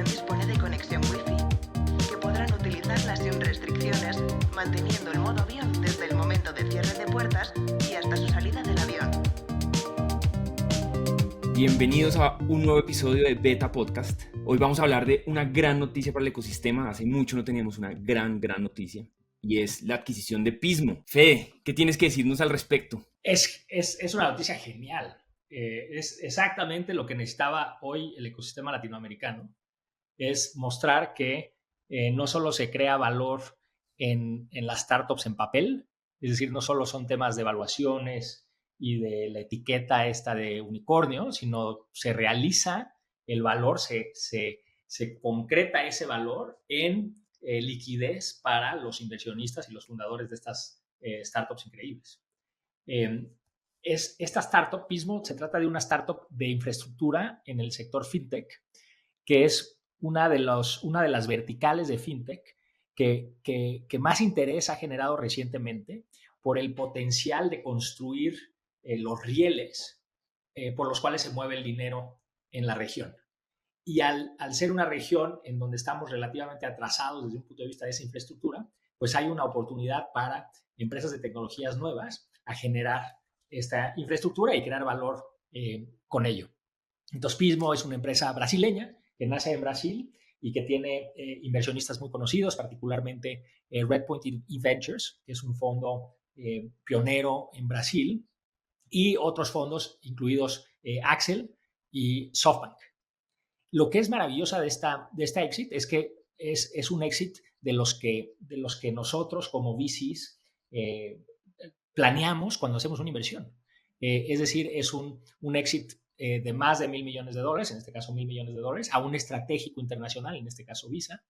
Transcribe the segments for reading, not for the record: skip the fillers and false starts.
inversión dispone de conexión Wi-Fi, que podrán utilizarla sin restricciones, manteniendo el modo avión desde el momento de cierre de puertas y hasta su salida del avión. Bienvenidos a un nuevo episodio de Beta Podcast. Hoy vamos a hablar de una gran noticia para el ecosistema. Hace mucho no teníamos una gran noticia, y es la adquisición de Pismo. Fede, ¿qué tienes que decirnos al respecto? Es una noticia genial. Es exactamente lo que necesitaba hoy el ecosistema latinoamericano. Es mostrar que no solo se crea valor en las startups en papel, es decir, no solo son temas de evaluaciones y de la etiqueta esta de unicornio, sino se realiza el valor, se concreta ese valor en liquidez para los inversionistas y los fundadores de estas startups increíbles. Esta startup, Pismo, se trata de una startup de infraestructura en el sector fintech, que es una de las verticales de fintech que más interés ha generado recientemente por el potencial de construir los rieles por los cuales se mueve el dinero en la región. Y al ser una región en donde estamos relativamente atrasados desde un punto de vista de esa infraestructura, pues hay una oportunidad para empresas de tecnologías nuevas a generar esta infraestructura y crear valor con ello. Entonces, Pismo es una empresa brasileña que nace en Brasil y que tiene inversionistas muy conocidos, particularmente Redpoint Ventures, que es un fondo pionero en Brasil, y otros fondos, incluidos Axel y SoftBank. Lo que es maravilloso de esta exit es que es un exit de los que nosotros como VCs planeamos cuando hacemos una inversión. Es decir, es un exit de más de $1,000 millones, en este caso $1,000 millones, a un estratégico internacional, en este caso Visa,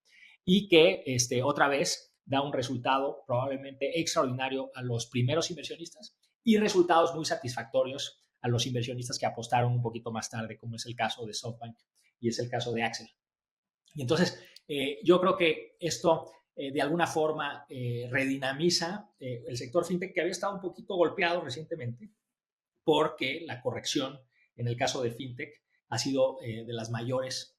y que otra vez da un resultado probablemente extraordinario a los primeros inversionistas y resultados muy satisfactorios a los inversionistas que apostaron un poquito más tarde, como es el caso de SoftBank y es el caso de Axel. Y entonces, yo creo que esto de alguna forma redinamiza el sector fintech, que había estado un poquito golpeado recientemente porque la corrección en el caso de fintech ha sido de las mayores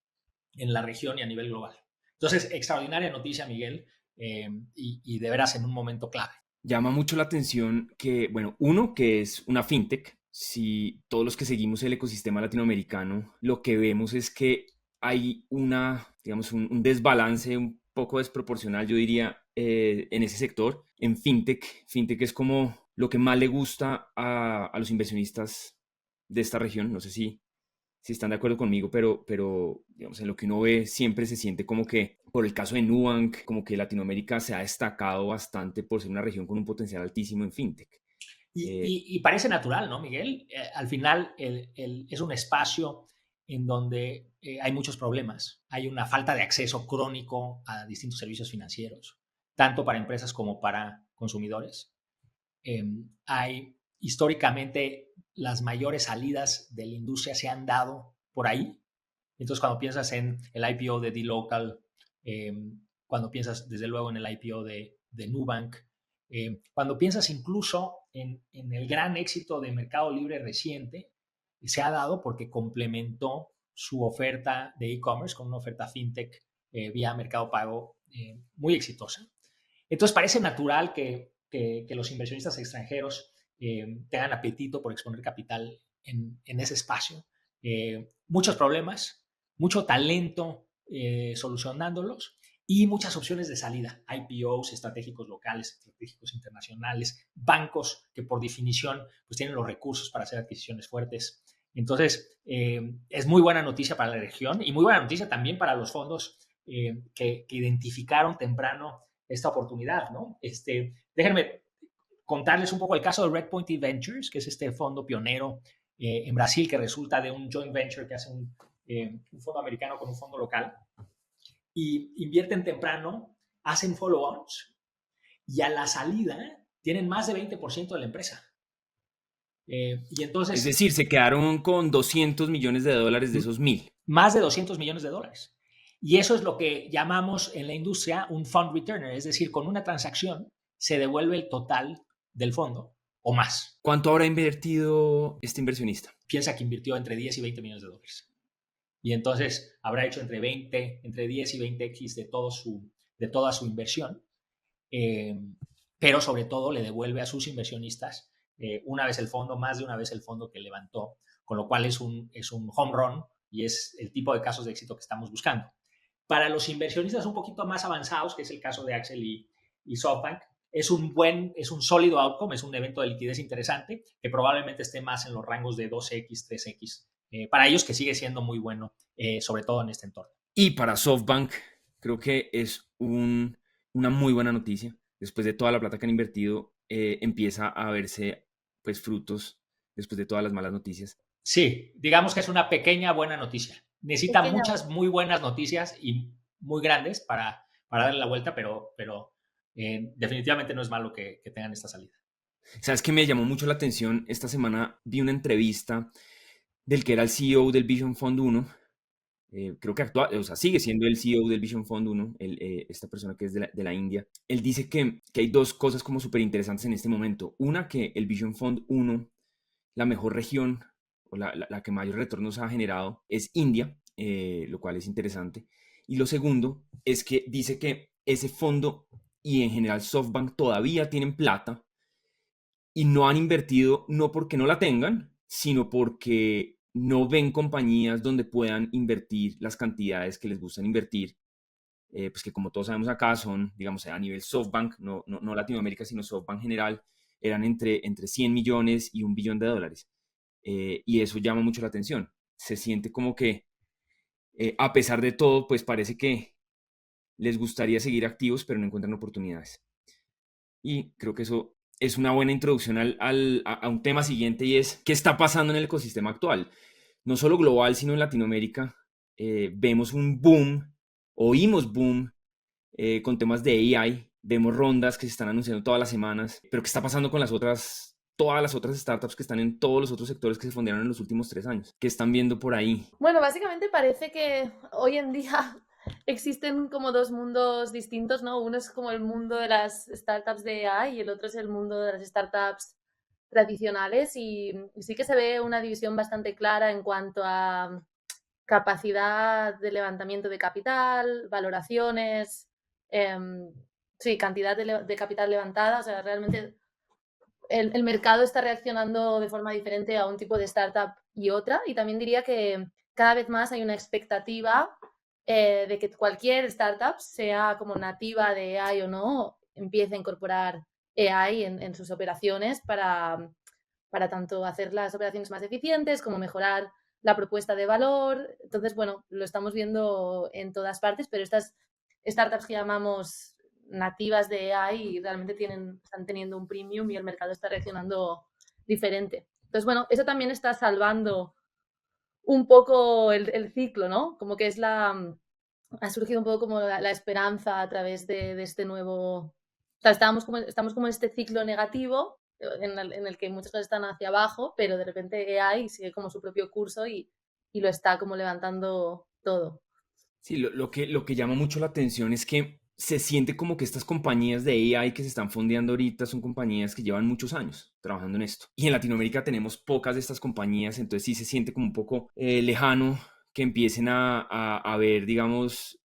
en la región y a nivel global. Entonces, extraordinaria noticia, Miguel, y de veras en un momento clave. Llama mucho la atención que, bueno, uno, que es una fintech. Si todos los que seguimos el ecosistema latinoamericano, lo que vemos es que hay un desbalance un poco desproporcional, yo diría, en ese sector. En fintech es como lo que más le gusta a los inversionistas de esta región. No sé si están de acuerdo conmigo, pero digamos, en lo que uno ve siempre se siente como que, por el caso de Nubank, como que Latinoamérica se ha destacado bastante por ser una región con un potencial altísimo en fintech. Y parece natural, ¿no, Miguel? Al final es un espacio en donde hay muchos problemas. Hay una falta de acceso crónico a distintos servicios financieros, tanto para empresas como para consumidores. Hay históricamente las mayores salidas de la industria se han dado por ahí. Entonces, cuando piensas en el IPO de dLocal, cuando piensas desde luego en el IPO de Nubank, cuando piensas incluso en el gran éxito de Mercado Libre reciente, se ha dado porque complementó su oferta de e-commerce con una oferta fintech vía Mercado Pago muy exitosa. Entonces, parece natural que los inversionistas extranjeros tengan apetito por exponer capital en ese espacio. Muchos problemas, mucho talento solucionándolos y muchas opciones de salida. IPOs, estratégicos locales, estratégicos internacionales, bancos que por definición pues, tienen los recursos para hacer adquisiciones fuertes. Entonces, es muy buena noticia para la región y muy buena noticia también para los fondos que identificaron temprano esta oportunidad, ¿no? Déjenme contarles un poco el caso de Redpoint Ventures, que es este fondo pionero en Brasil que resulta de un joint venture que hace un fondo americano con un fondo local, y invierten temprano, hacen follow-ons y a la salida tienen más de 20% de la empresa. Y entonces, es decir, se quedaron con $200 millones de esos 1,000. Más de $200 millones. Y eso es lo que llamamos en la industria un fund returner, es decir, con una transacción se devuelve el total del fondo o más. ¿Cuánto habrá invertido este inversionista? Piensa que invirtió entre 10 y $20 millones. y entonces habrá hecho entre 10 y 20x de toda su inversión, pero sobre todo le devuelve a sus inversionistas más de una vez el fondo que levantó, con lo cual es un home run y es el tipo de casos de éxito que estamos buscando. Para los inversionistas un poquito más avanzados, que es el caso de Axel y SoftBank, es un sólido outcome, es un evento de liquidez interesante que probablemente esté más en los rangos de 2x, 3x, para ellos, que sigue siendo muy bueno, sobre todo en este entorno. Y para SoftBank creo que es una muy buena noticia. Después de toda la plata que han invertido, empieza a verse pues frutos después de todas las malas noticias. Sí, digamos que es una pequeña buena noticia. Necesita muchas muy buenas noticias y muy grandes para darle la vuelta, pero definitivamente no es malo que tengan esta salida. ¿Sabes qué me llamó mucho la atención? Esta semana vi una entrevista del que era el CEO del Vision Fund 1. Creo que sigue siendo el CEO del Vision Fund 1, esta persona que es de la India. Él dice que hay dos cosas como súper interesantes en este momento. Una, que el Vision Fund 1, la mejor región o la que mayor retornos ha generado es India, lo cual es interesante. Y lo segundo es que dice que ese fondo y en general SoftBank todavía tienen plata y no han invertido no porque no la tengan, sino porque no ven compañías donde puedan invertir las cantidades que les gustan invertir, pues que como todos sabemos acá son, digamos, a nivel SoftBank, no Latinoamérica, sino SoftBank general, eran entre 100 millones y $1 billón. Y eso llama mucho la atención. Se siente como que, a pesar de todo, pues parece que les gustaría seguir activos, pero no encuentran oportunidades. Y creo que eso es una buena introducción a un tema siguiente, y es qué está pasando en el ecosistema actual. No solo global, sino en Latinoamérica. Vemos un boom, oímos boom con temas de AI. Vemos rondas que se están anunciando todas las semanas. Pero ¿qué está pasando con todas las otras startups que están en todos los otros sectores que se fondearon en los últimos 3 años? ¿Qué están viendo por ahí? Bueno, básicamente parece que hoy en día existen como dos mundos distintos, ¿no? Uno es como el mundo de las startups de AI y el otro es el mundo de las startups tradicionales, y sí que se ve una división bastante clara en cuanto a capacidad de levantamiento de capital, valoraciones, sí, cantidad de capital levantada. O sea, realmente el mercado está reaccionando de forma diferente a un tipo de startup y otra, y también diría que cada vez más hay una expectativa de que cualquier startup, sea como nativa de AI o no, empiece a incorporar AI en sus operaciones para tanto hacer las operaciones más eficientes como mejorar la propuesta de valor. Entonces, bueno, lo estamos viendo en todas partes, pero estas startups que llamamos nativas de AI realmente están teniendo un premium y el mercado está reaccionando diferente. Entonces, bueno, eso también está salvando un poco el ciclo, ¿no? Como que ha surgido un poco como la esperanza a través de este nuevo... O sea, estamos como en este ciclo negativo en el que muchas cosas están hacia abajo, pero de repente AI sigue como su propio curso y lo está como levantando todo. Sí, lo que llama mucho la atención es que se siente como que estas compañías de AI que se están fondeando ahorita son compañías que llevan muchos años trabajando en esto. Y en Latinoamérica tenemos pocas de estas compañías, entonces sí se siente como un poco lejano que empiecen a ver, digamos,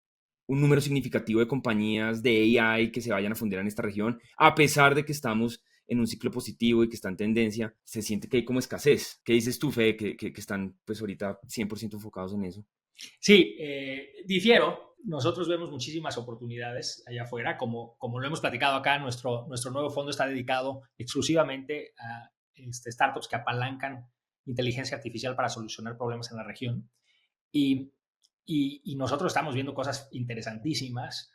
un número significativo de compañías de AI que se vayan a fondear en esta región, a pesar de que estamos en un ciclo positivo y que está en tendencia. Se siente que hay como escasez. ¿Qué dices tú, Fede, que están pues ahorita 100% enfocados en eso? Sí, difiero. Nosotros vemos muchísimas oportunidades allá afuera. Como lo hemos platicado acá, nuestro nuevo fondo está dedicado exclusivamente a startups que apalancan inteligencia artificial para solucionar problemas en la región. Y nosotros estamos viendo cosas interesantísimas.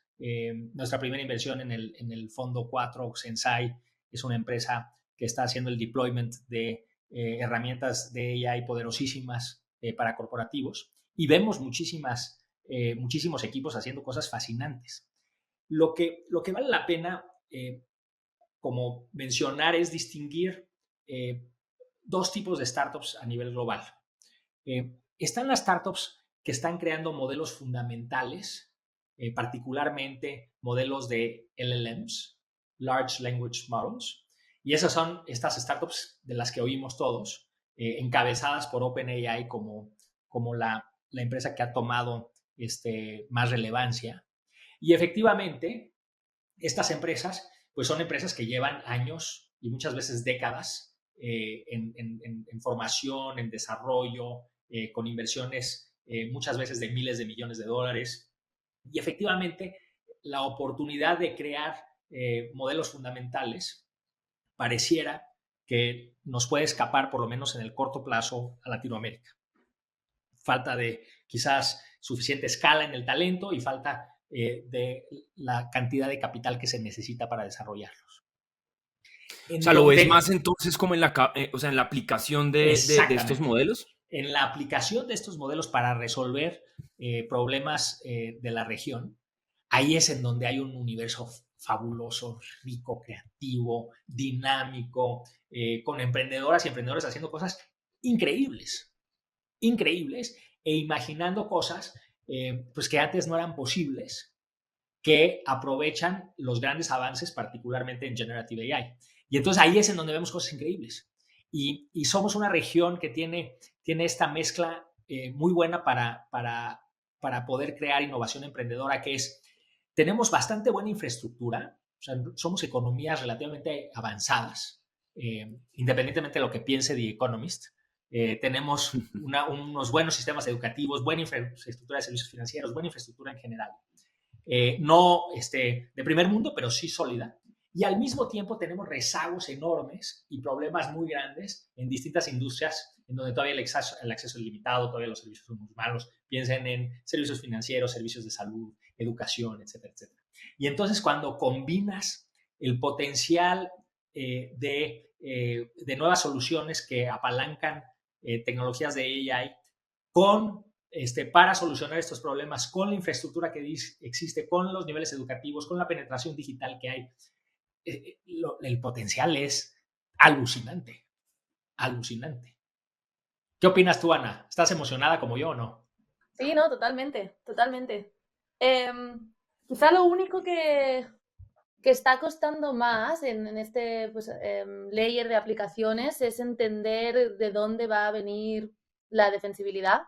Nuestra primera inversión en el fondo 4, Sensai, es una empresa que está haciendo el deployment de herramientas de AI poderosísimas para corporativos. Y vemos muchísimos equipos haciendo cosas fascinantes. Lo que vale la pena como mencionar es distinguir dos tipos de startups a nivel global. Están las startups que están creando modelos fundamentales, particularmente modelos de LLMs, Large Language Models, y esas son estas startups de las que oímos todos, encabezadas por OpenAI como la la empresa que ha tomado más relevancia. Y efectivamente, estas empresas pues son empresas que llevan años y muchas veces décadas en formación, en desarrollo, con inversiones muchas veces de miles de millones de dólares. Y efectivamente, la oportunidad de crear modelos fundamentales pareciera que nos puede escapar, por lo menos en el corto plazo, a Latinoamérica. Falta de quizás suficiente escala en el talento y falta de la cantidad de capital que se necesita para desarrollarlos. O sea, ¿lo ves más entonces como en en la aplicación de estos modelos? En la aplicación de estos modelos para resolver problemas de la región, ahí es en donde hay un universo fabuloso, rico, creativo, dinámico, con emprendedoras y emprendedores haciendo cosas increíbles, increíbles, e imaginando cosas pues que antes no eran posibles, que aprovechan los grandes avances, particularmente en Generative AI. Y entonces ahí es en donde vemos cosas increíbles. Y somos una región que tiene esta mezcla muy buena para poder crear innovación emprendedora, que es, tenemos bastante buena infraestructura, o sea, somos economías relativamente avanzadas, independientemente de lo que piense The Economist. Tenemos unos buenos sistemas educativos, buena infraestructura de servicios financieros, buena infraestructura en general. No de primer mundo, pero sí sólida. Y al mismo tiempo tenemos rezagos enormes y problemas muy grandes en distintas industrias en donde todavía el acceso es limitado, todavía los servicios son muy malos. Piensen en servicios financieros, servicios de salud, educación, etcétera, etcétera. Y entonces cuando combinas el potencial de nuevas soluciones que apalancan tecnologías de AI con para solucionar estos problemas, con la infraestructura que existe, con los niveles educativos, con la penetración digital que hay, el potencial es alucinante, alucinante. ¿Qué opinas tú, Ana? ¿Estás emocionada como yo o no? Sí, no, totalmente, totalmente. Quizá lo único que está costando más en este pues, layer de aplicaciones es entender de dónde va a venir la defensibilidad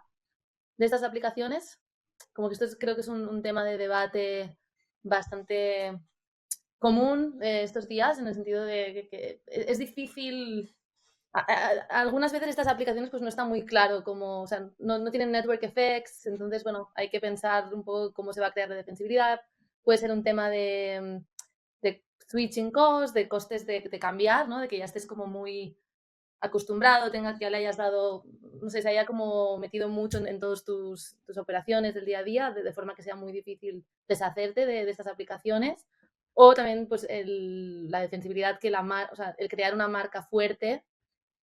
de estas aplicaciones. Como que esto creo que es un tema de debate bastante común estos días, en el sentido de que es difícil. Algunas veces estas aplicaciones pues no están muy claro cómo, o sea, no tienen network effects, entonces, bueno, hay que pensar un poco cómo se va a crear la defensibilidad. Puede ser un tema de switching costs, de costes de cambiar, ¿no? De que ya estés como muy acostumbrado, que le hayas dado, no sé, se haya como metido mucho en todas tus operaciones del día a día, de forma que sea muy difícil deshacerte de estas aplicaciones. O también pues la defensibilidad que o sea, el crear una marca fuerte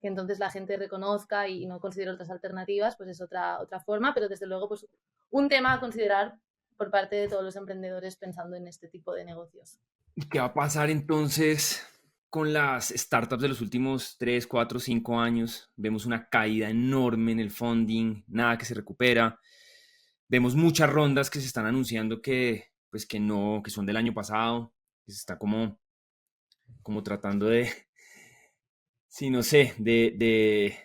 que entonces la gente reconozca y no considere otras alternativas, pues es otra forma, pero desde luego pues un tema a considerar por parte de todos los emprendedores pensando en este tipo de negocios. ¿Y qué va a pasar entonces con las startups de los últimos 3, 4, 5 años? Vemos una caída enorme en el funding, nada que se recupera. Vemos muchas rondas que se están anunciando que son del año pasado, que se está como tratando de, sí, no sé, de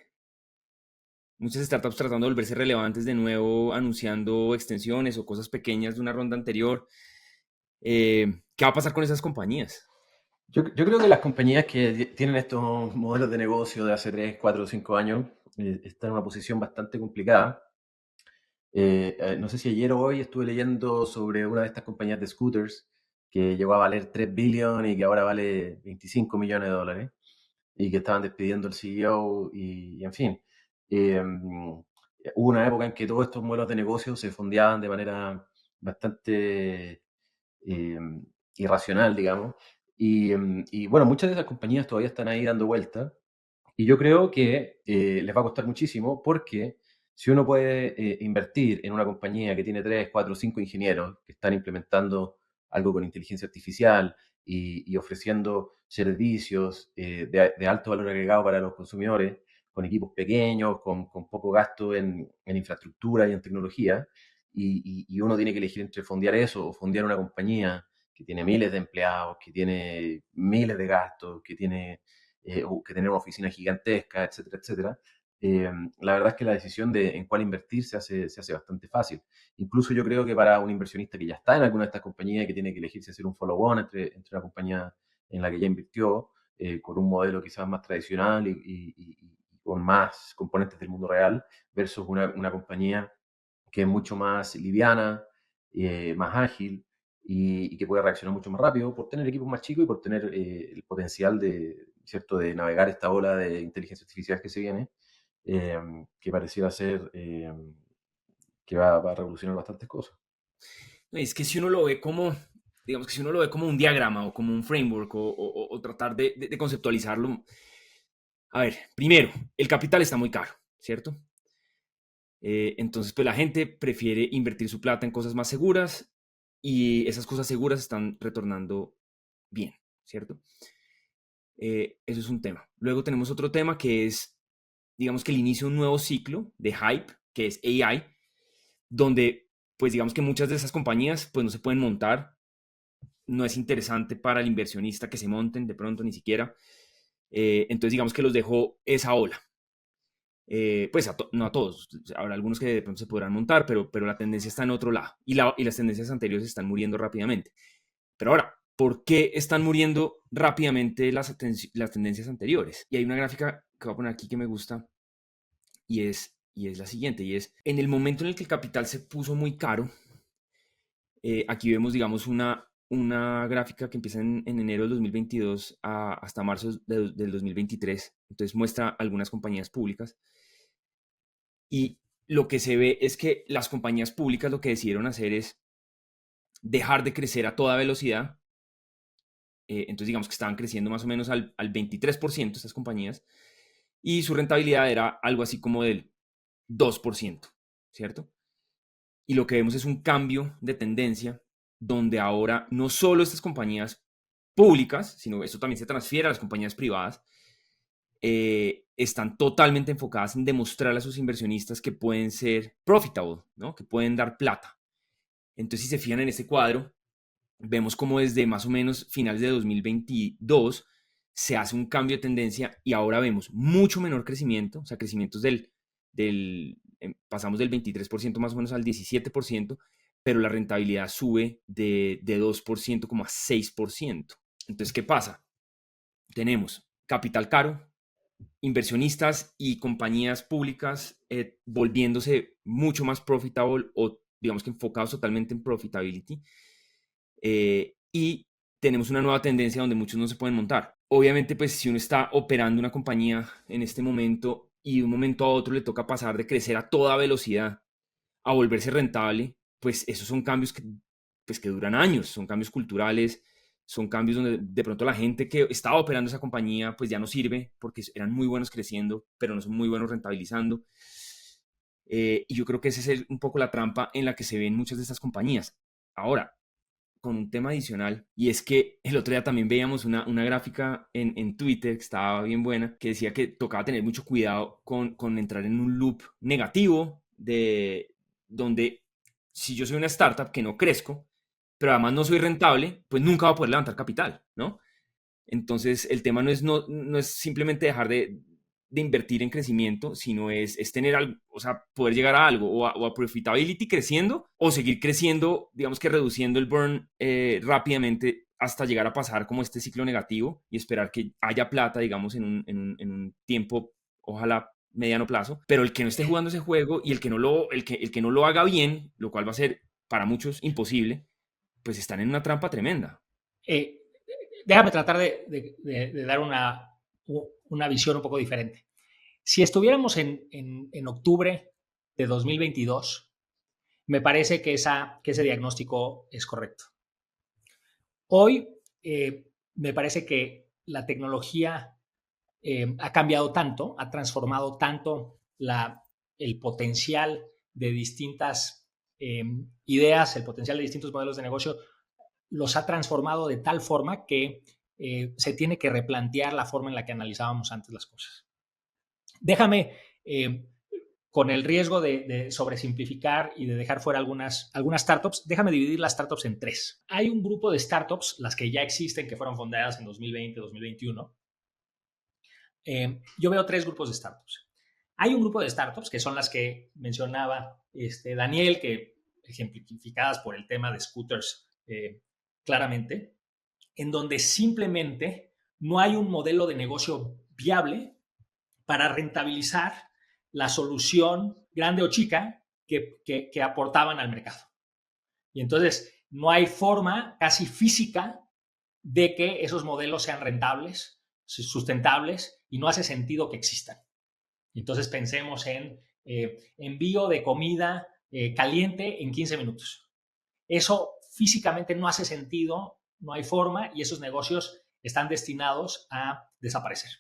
muchas startups tratando de volverse relevantes de nuevo, anunciando extensiones o cosas pequeñas de una ronda anterior. ¿Qué va a pasar con esas compañías? Yo creo que las compañías que tienen estos modelos de negocio de hace 3, 4 o 5 años están en una posición bastante complicada. No sé si ayer o hoy estuve leyendo sobre una de estas compañías de scooters que llegó a valer 3 billones y que ahora vale 25 millones de dólares y que estaban despidiendo al CEO y en fin. Hubo una época en que todos estos modelos de negocio se fondeaban de manera bastante irracional, digamos. Y bueno, muchas de esas compañías todavía están ahí dando vueltas. Y yo creo que les va a costar muchísimo porque si uno puede invertir en una compañía que tiene 3, 4, 5 ingenieros que están implementando algo con inteligencia artificial y ofreciendo servicios de alto valor agregado para los consumidores, con equipos pequeños, con poco gasto en infraestructura y en tecnología, y uno tiene que elegir entre fondear eso o fondear una compañía que tiene miles de empleados, que tiene miles de gastos, que tiene que tener una oficina gigantesca, etcétera, etcétera. la verdad es que la decisión de en cuál invertir se hace bastante fácil. Incluso yo creo que para un inversionista que ya está en alguna de estas compañías y que tiene que elegir si hacer un follow-on entre una compañía en la que ya invirtió, con un modelo quizás más tradicional y con más componentes del mundo real, versus una compañía que es mucho más liviana, más ágil y que puede reaccionar mucho más rápido por tener equipos más chicos y por tener el potencial de, ¿cierto?, de navegar esta ola de inteligencia artificial que se viene, que pareciera ser que va a revolucionar bastantes cosas. Es que si uno lo ve como, digamos que si uno lo ve como un diagrama o como un framework o tratar de conceptualizarlo, a ver, primero, el capital está muy caro, ¿cierto? Entonces, pues la gente prefiere invertir su plata en cosas más seguras y esas cosas seguras están retornando bien, ¿cierto? Eso es un tema. Luego tenemos otro tema que es, digamos que el inicio de un nuevo ciclo de hype, que es AI, donde, pues digamos que muchas de esas compañías, pues no se pueden montar, no es interesante para el inversionista que se monten de pronto ni siquiera. Entonces, digamos que los dejó esa ola. Pues no a todos, habrá algunos que de pronto se podrán montar, pero la tendencia está en otro lado y las tendencias anteriores están muriendo rápidamente. Pero ahora, ¿por qué están muriendo rápidamente las tendencias anteriores? Y hay una gráfica que voy a poner aquí que me gusta y es la siguiente, y es en el momento en el que el capital se puso muy caro, aquí vemos, digamos, una gráfica que empieza en enero del 2022 hasta marzo del 2023, entonces muestra algunas compañías públicas. Y lo que se ve es que las compañías públicas lo que decidieron hacer es dejar de crecer a toda velocidad. Entonces digamos que estaban creciendo más o menos al 23% estas compañías y su rentabilidad era algo así como del 2%, ¿cierto? Y lo que vemos es un cambio de tendencia donde ahora no solo estas compañías públicas, sino esto también se transfiere a las compañías privadas, están totalmente enfocadas en demostrar a sus inversionistas que pueden ser profitable, ¿no? Que pueden dar plata. Entonces, si se fijan en este cuadro, vemos como desde más o menos finales de 2022 se hace un cambio de tendencia y ahora vemos mucho menor crecimiento, o sea, crecimientos pasamos del 23% más o menos al 17%, pero la rentabilidad sube de 2% como a 6%. Entonces, ¿qué pasa? Tenemos capital caro, inversionistas y compañías públicas volviéndose mucho más profitable o digamos que enfocados totalmente en profitability. Y tenemos una nueva tendencia donde muchos no se pueden montar. Obviamente, pues si uno está operando una compañía en este momento y de un momento a otro le toca pasar de crecer a toda velocidad a volverse rentable, pues esos son cambios que duran años, son cambios culturales, son cambios donde de pronto la gente que estaba operando esa compañía pues ya no sirve porque eran muy buenos creciendo, pero no son muy buenos rentabilizando. Y yo creo que esa es un poco la trampa en la que se ven muchas de estas compañías. Ahora, con un tema adicional, y es que el otro día también veíamos una gráfica en Twitter que estaba bien buena, que decía que tocaba tener mucho cuidado con entrar en un loop negativo donde si yo soy una startup que no crezco, pero además no soy rentable, pues nunca va a poder levantar capital, ¿no? Entonces, el tema no es simplemente dejar de invertir en crecimiento, sino es tener algo, o sea, poder llegar a algo, o a profitability creciendo, o seguir creciendo, digamos que reduciendo el burn rápidamente hasta llegar a pasar como este ciclo negativo y esperar que haya plata, digamos, en un tiempo, ojalá mediano plazo, pero el que no esté jugando ese juego y el que no lo haga bien, lo cual va a ser para muchos imposible, pues están en una trampa tremenda. Déjame tratar de dar una visión un poco diferente. Si estuviéramos en octubre de 2022, me parece que ese diagnóstico es correcto. Hoy me parece que la tecnología ha cambiado tanto, ha transformado tanto el potencial de distintas ideas, el potencial de distintos modelos de negocio, los ha transformado de tal forma que se tiene que replantear la forma en la que analizábamos antes las cosas. Déjame, con el riesgo de sobresimplificar y de dejar fuera algunas startups, déjame dividir las startups en tres. Hay un grupo de startups, las que ya existen, que fueron fundadas en 2020, 2021. Yo veo tres grupos de startups. Hay un grupo de startups que son las que mencionaba Daniel, que ejemplificadas por el tema de scooters claramente, en donde simplemente no hay un modelo de negocio viable para rentabilizar la solución grande o chica que aportaban al mercado. Y entonces no hay forma casi física de que esos modelos sean rentables, sustentables, y no hace sentido que existan. Entonces pensemos en envío de comida caliente en 15 minutos. Eso físicamente no hace sentido, no hay forma, y esos negocios están destinados a desaparecer.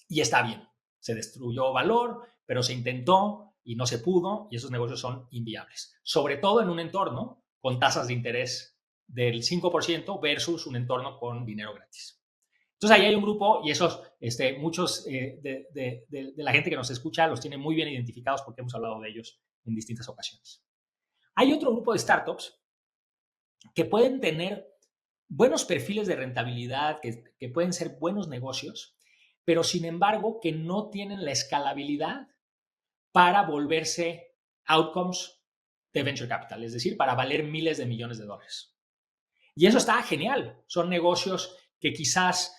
Y está bien, se destruyó valor, pero se intentó y no se pudo, y esos negocios son inviables. Sobre todo en un entorno con tasas de interés del 5% versus un entorno con dinero gratis. Entonces ahí hay un grupo, y esos, muchos de la gente que nos escucha los tiene muy bien identificados porque hemos hablado de ellos en distintas ocasiones. Hay otro grupo de startups que pueden tener buenos perfiles de rentabilidad, que pueden ser buenos negocios, pero sin embargo que no tienen la escalabilidad para volverse outcomes de venture capital, es decir, para valer miles de millones de dólares. Y eso está genial. Son negocios que quizás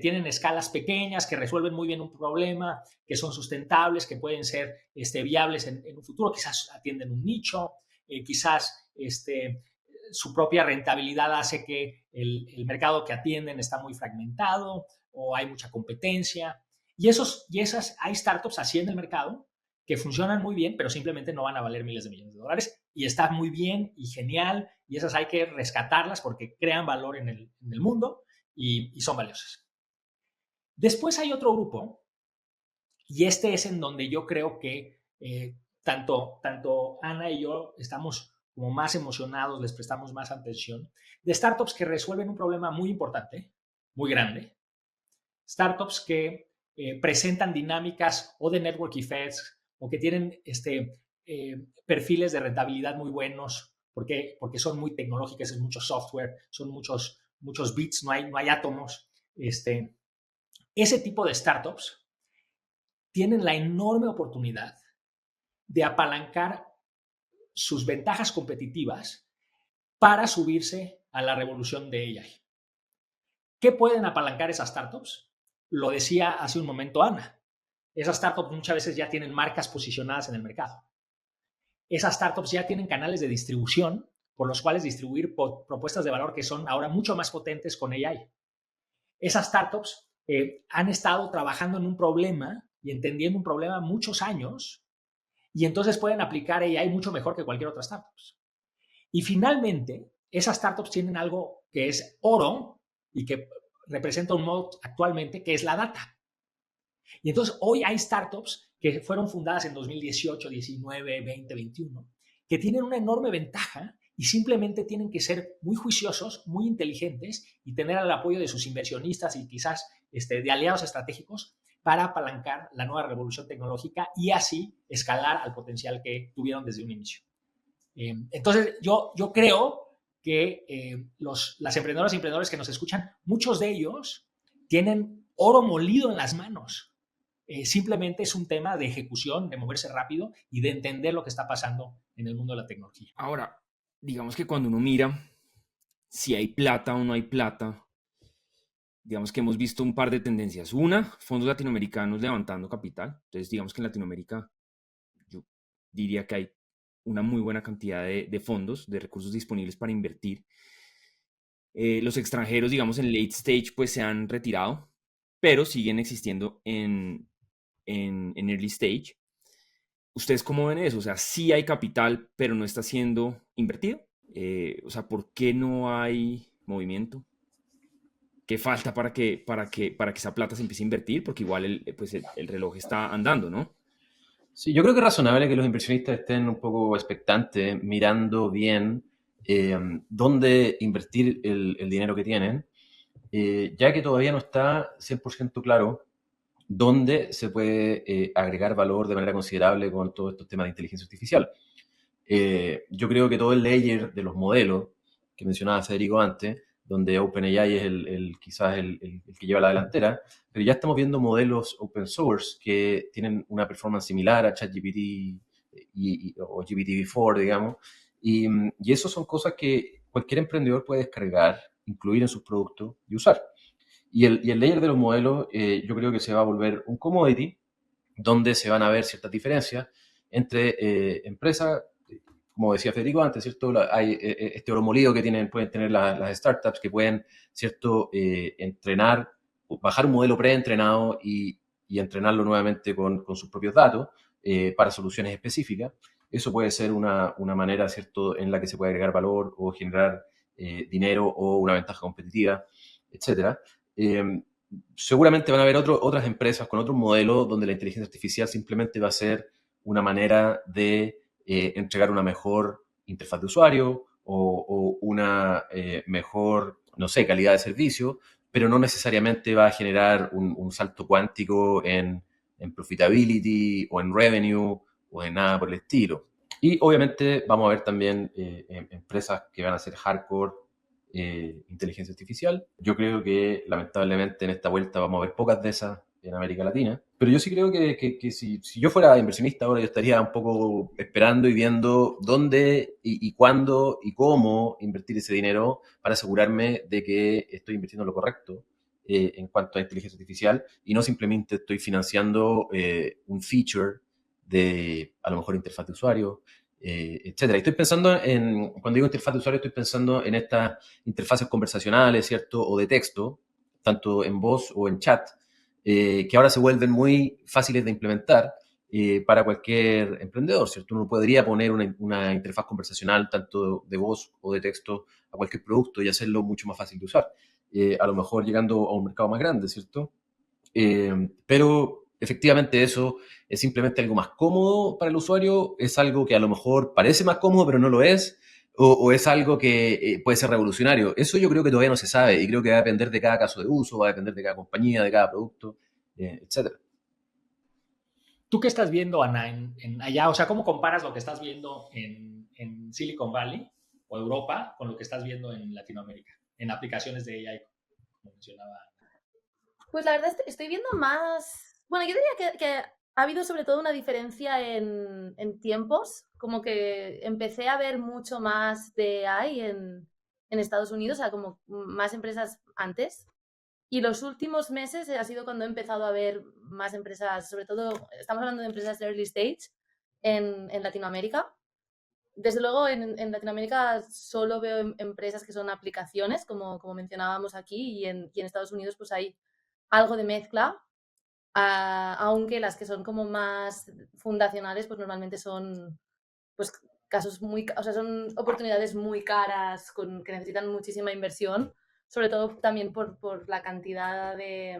tienen escalas pequeñas, que resuelven muy bien un problema, que son sustentables, que pueden ser viables en un futuro, quizás atienden un nicho, quizás su propia rentabilidad hace que el mercado que atienden está muy fragmentado o hay mucha competencia. Y esas hay startups así en el mercado que funcionan muy bien, pero simplemente no van a valer miles de millones de dólares, y está muy bien y genial, y esas hay que rescatarlas porque crean valor en el mundo y son valiosas. Después hay otro grupo, y este es en donde yo creo que tanto Ana y yo estamos como más emocionados, les prestamos más atención, de startups que resuelven un problema muy importante, muy grande, startups que presentan dinámicas o de network effects, o que tienen perfiles de rentabilidad muy buenos, porque son muy tecnológicas, es mucho software, son muchos bits, no hay átomos. Ese tipo de startups tienen la enorme oportunidad de apalancar sus ventajas competitivas para subirse a la revolución de AI. ¿Qué pueden apalancar esas startups? Lo decía hace un momento Ana. Esas startups muchas veces ya tienen marcas posicionadas en el mercado. Esas startups ya tienen canales de distribución por los cuales distribuir propuestas de valor que son ahora mucho más potentes con AI. Esas startups han estado trabajando en un problema y entendiendo un problema muchos años, y entonces pueden aplicar AI mucho mejor que cualquier otra startup. Y finalmente, esas startups tienen algo que es oro y que representa un modo actualmente, que es la data. Y entonces hoy hay startups que fueron fundadas en 2018, 19, 20, 21, que tienen una enorme ventaja y simplemente tienen que ser muy juiciosos, muy inteligentes y tener el apoyo de sus inversionistas y quizás de aliados estratégicos para apalancar la nueva revolución tecnológica y así escalar al potencial que tuvieron desde un inicio. Entonces yo creo que las emprendedoras y emprendedores que nos escuchan, muchos de ellos tienen oro molido en las manos. Simplemente es un tema de ejecución, de moverse rápido y de entender lo que está pasando en el mundo de la tecnología. Ahora, digamos que cuando uno mira si hay plata o no hay plata, digamos que hemos visto un par de tendencias. Una, fondos latinoamericanos levantando capital. Entonces, digamos que en Latinoamérica yo diría que hay una muy buena cantidad de fondos, de recursos disponibles para invertir. Los extranjeros, digamos, en late stage, pues se han retirado, pero siguen existiendo en early stage. ¿Ustedes cómo ven eso? O sea, sí hay capital, pero no está siendo invertido. O sea, ¿por qué no hay movimiento? ¿Qué falta para que esa plata se empiece a invertir? Porque igual el reloj está andando, ¿no? Sí, yo creo que es razonable que los inversionistas estén un poco expectantes, mirando bien dónde invertir el dinero que tienen, ya que todavía no está 100% claro dónde se puede agregar valor de manera considerable con todos estos temas de inteligencia artificial. Yo creo que todo el layer de los modelos que mencionaba Federico antes donde OpenAI es quizás el que lleva la delantera, pero ya estamos viendo modelos open source que tienen una performance similar a ChatGPT o GPT-4, digamos, y eso son cosas que cualquier emprendedor puede descargar, incluir en sus productos y usar. Y el layer de los modelos yo creo que se va a volver un commodity donde se van a ver ciertas diferencias entre empresas, como decía Federico antes, ¿cierto? Hay este oro molido que pueden tener las startups que pueden, ¿cierto? Entrenar, bajar un modelo preentrenado y entrenarlo nuevamente con sus propios datos para soluciones específicas. Eso puede ser una manera, ¿cierto?, en la que se puede agregar valor o generar dinero o una ventaja competitiva, etcétera. Seguramente van a haber otras empresas con otros modelos donde la inteligencia artificial simplemente va a ser una manera de entregar una mejor interfaz de usuario o una mejor, no sé, calidad de servicio, pero no necesariamente va a generar un salto cuántico en profitability o en revenue o en nada por el estilo. Y obviamente vamos a ver también empresas que van a ser hardcore inteligencia artificial. Yo creo que lamentablemente en esta vuelta vamos a ver pocas de esas en América Latina, pero yo sí creo que si yo fuera inversionista ahora, yo estaría un poco esperando y viendo dónde y cuándo y cómo invertir ese dinero para asegurarme de que estoy invirtiendo lo correcto en cuanto a inteligencia artificial y no simplemente estoy financiando un feature de a lo mejor interfaz de usuario, etcétera. Y estoy pensando cuando digo interfaz de usuario, estoy pensando en estas interfaces conversacionales, ¿cierto? O de texto, tanto en voz o en chat, que ahora se vuelven muy fáciles de implementar para cualquier emprendedor, ¿cierto? Uno podría poner una interfaz conversacional, tanto de voz o de texto, a cualquier producto y hacerlo mucho más fácil de usar. A lo mejor llegando a un mercado más grande, ¿cierto? Pero efectivamente eso es simplemente algo más cómodo para el usuario, es algo que a lo mejor parece más cómodo, pero no lo es, o es algo que puede ser revolucionario. Eso yo creo que todavía no se sabe y creo que va a depender de cada caso de uso, va a depender de cada compañía, de cada producto, etcétera. ¿Tú qué estás viendo, Ana, allá? O sea, ¿cómo comparas lo que estás viendo en Silicon Valley o Europa con lo que estás viendo en Latinoamérica, en aplicaciones de AI, como mencionaba? Pues la verdad estoy viendo más... Bueno, yo diría que ha habido sobre todo una diferencia en tiempos, como que empecé a ver mucho más de AI en Estados Unidos, o sea, como más empresas antes. Y los últimos meses ha sido cuando he empezado a ver más empresas, sobre todo, estamos hablando de empresas de early stage en Latinoamérica. Desde luego, en Latinoamérica solo veo empresas que son aplicaciones, como mencionábamos aquí, y en Estados Unidos pues hay algo de mezcla, aunque las que son como más fundacionales pues normalmente son pues casos muy, o sea, son oportunidades muy caras que necesitan muchísima inversión, sobre todo también por la cantidad de...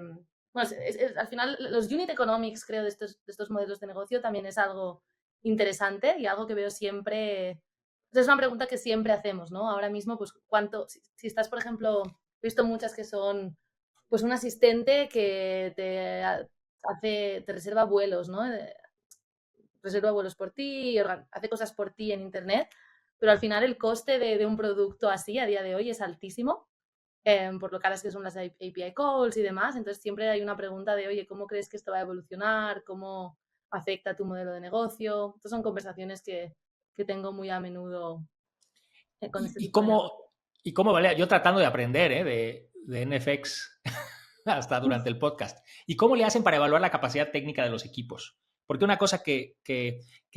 Bueno, al final los unit economics, creo, de estos modelos de negocio también es algo interesante y algo que veo siempre... Es una pregunta que siempre hacemos, ¿no? Ahora mismo, pues, si estás, por ejemplo, he visto muchas que son, pues, un asistente que te reserva vuelos, ¿no? Reserva vuelos por ti, hace cosas por ti en Internet, pero al final el coste de un producto así a día de hoy es altísimo, por lo caras que son las API calls y demás. Entonces siempre hay una pregunta de, oye, ¿cómo crees que esto va a evolucionar? ¿Cómo afecta tu modelo de negocio? Estas son conversaciones que tengo muy a menudo con este ¿Y tipo de negocio. cómo, vale? Yo tratando de aprender de NFX hasta durante el podcast. ¿Y cómo le hacen para evaluar la capacidad técnica de los equipos? Porque una cosa que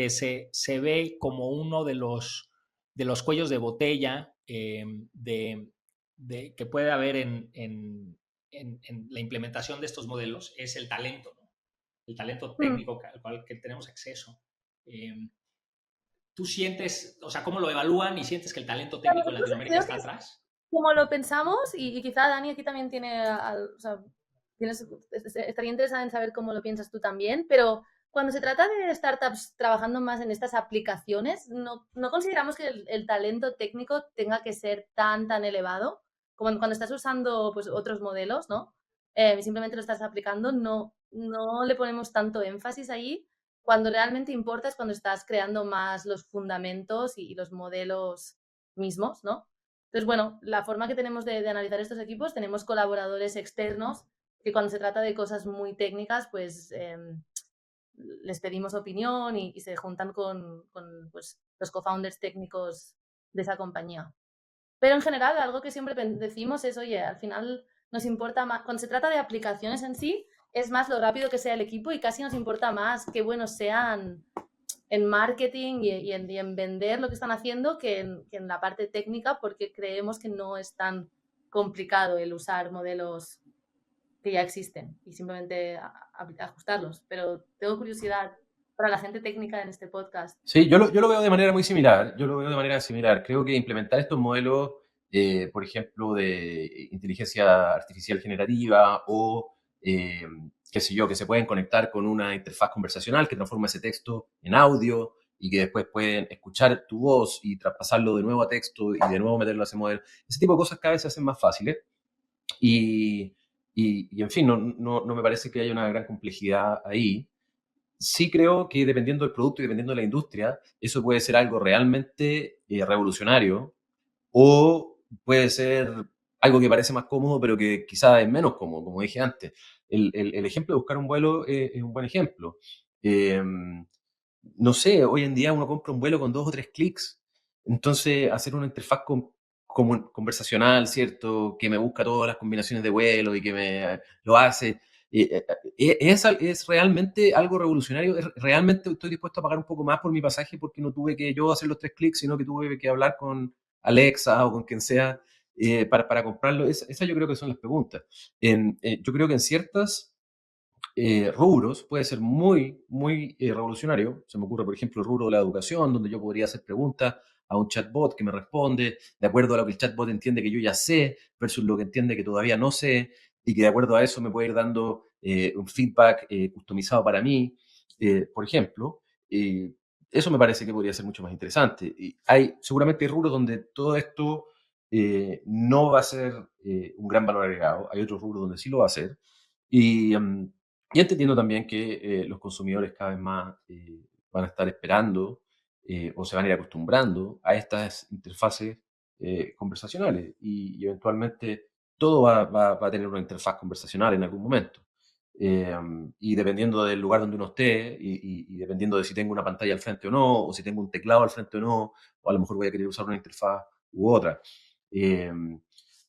se ve como uno de los cuellos de botella que puede haber en la implementación de estos modelos es el talento, ¿no? El talento técnico al cual que tenemos acceso. ¿Tú sientes, o sea, cómo lo evalúan y sientes que el talento técnico en Latinoamérica está atrás? Como lo pensamos, y quizá Dani aquí también tiene, o sea, estaría interesada en saber cómo lo piensas tú también, pero cuando se trata de startups trabajando más en estas aplicaciones, no consideramos que el talento técnico tenga que ser tan elevado como cuando estás usando pues, otros modelos, ¿no? Simplemente lo estás aplicando, no le ponemos tanto énfasis ahí. Cuando realmente importa es cuando estás creando más los fundamentos y los modelos mismos, ¿no? Entonces, bueno, la forma que tenemos de analizar estos equipos, tenemos colaboradores externos que cuando se trata de cosas muy técnicas, pues les pedimos opinión y se juntan con pues, los co-founders técnicos de esa compañía. Pero en general, algo que siempre decimos es, oye, al final nos importa más, cuando se trata de aplicaciones en sí, es más lo rápido que sea el equipo y casi nos importa más qué buenos sean en marketing y en vender lo que están haciendo que en la parte técnica, porque creemos que no es tan complicado el usar modelos que ya existen y simplemente ajustarlos. Pero tengo curiosidad para la gente técnica en este podcast. Sí, yo lo veo de manera muy similar. Yo lo veo de manera similar. Creo que implementar estos modelos, por ejemplo, de inteligencia artificial generativa o, qué sé yo, que se pueden conectar con una interfaz conversacional que transforma ese texto en audio y que después pueden escuchar tu voz y traspasarlo de nuevo a texto y de nuevo meterlo a ese modelo. Ese tipo de cosas cada vez se hacen más fáciles. Y, y en fin, no me parece que haya una gran complejidad ahí. Sí creo que dependiendo del producto y dependiendo de la industria, eso puede ser algo realmente revolucionario o puede ser algo que parece más cómodo, pero que quizás es menos cómodo, como dije antes. El ejemplo de buscar un vuelo es un buen ejemplo. Eh, no sé, hoy en día uno compra un vuelo con 2 o 3 clics, entonces hacer una interfaz conversacional, ¿cierto? Que me busca todas las combinaciones de vuelo y que me lo hace. Es realmente algo revolucionario. Realmente estoy dispuesto a pagar un poco más por mi pasaje porque no tuve que yo hacer los 3 clics, sino que tuve que hablar con Alexa o con quien sea para comprarlo. Esas yo creo que son las preguntas. Yo creo que en ciertas rubros puede ser muy, muy revolucionario. Se me ocurre, por ejemplo, el rubro de la educación, donde yo podría hacer preguntas a un chatbot que me responde de acuerdo a lo que el chatbot entiende que yo ya sé versus lo que entiende que todavía no sé y que de acuerdo a eso me puede ir dando un feedback customizado para mí, por ejemplo. Eso me parece que podría ser mucho más interesante. Y seguramente hay rubros donde todo esto no va a ser un gran valor agregado. Hay otros rubros donde sí lo va a ser. Y, y entendiendo también que los consumidores cada vez más van a estar esperando o se van a ir acostumbrando a estas interfaces conversacionales y eventualmente todo va a tener una interfaz conversacional en algún momento. Y dependiendo del lugar donde uno esté y dependiendo de si tengo una pantalla al frente o no, o si tengo un teclado al frente o no, o a lo mejor voy a querer usar una interfaz u otra. Eh,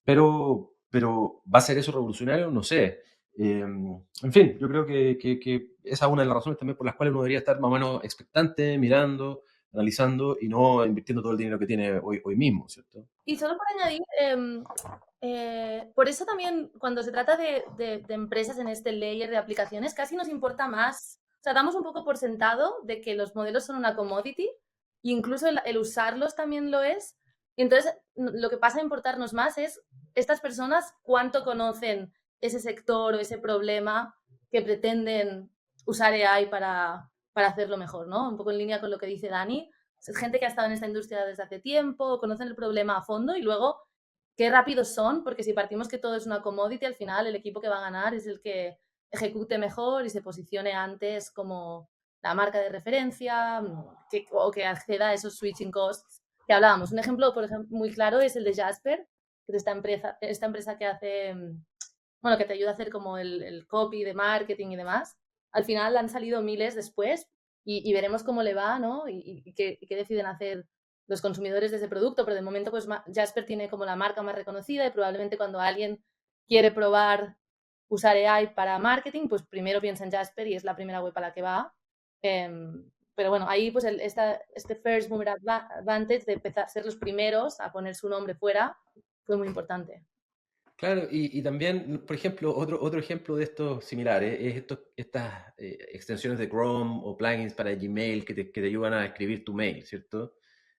pero ¿va a ser eso revolucionario? No sé. En fin, yo creo que esa es una de las razones también por las cuales uno debería estar más o menos expectante, mirando, analizando y no invirtiendo todo el dinero que tiene hoy mismo, ¿cierto? Y solo por añadir, por eso también cuando se trata de empresas en este layer de aplicaciones, casi nos importa más, o sea, damos un poco por sentado de que los modelos son una commodity e incluso el usarlos también lo es. Y entonces lo que pasa a importarnos más es estas personas cuánto conocen ese sector o ese problema que pretenden usar AI para hacerlo mejor, ¿no? Un poco en línea con lo que dice Dani. Es gente que ha estado en esta industria desde hace tiempo, conocen el problema a fondo y luego qué rápidos son, porque si partimos que todo es una commodity, al final el equipo que va a ganar es el que ejecute mejor y se posicione antes como la marca de referencia o que acceda a esos switching costs que hablábamos. Un ejemplo, por ejemplo, muy claro es el de Jasper, que es esta empresa que hace, bueno, que te ayuda a hacer como el copy de marketing y demás. Al final han salido miles después y veremos cómo le va, ¿no? Y qué deciden hacer los consumidores de ese producto, pero de momento pues Jasper tiene como la marca más reconocida y probablemente cuando alguien quiere probar usar AI para marketing, pues primero piensa en Jasper y es la primera web a la que va. Pero bueno, ahí pues este first mover advantage de empezar a ser los primeros a poner su nombre fuera fue muy importante. Claro, y también, por ejemplo, otro ejemplo de estos similares es estas extensiones de Chrome o plugins para Gmail que te ayudan a escribir tu mail, ¿cierto?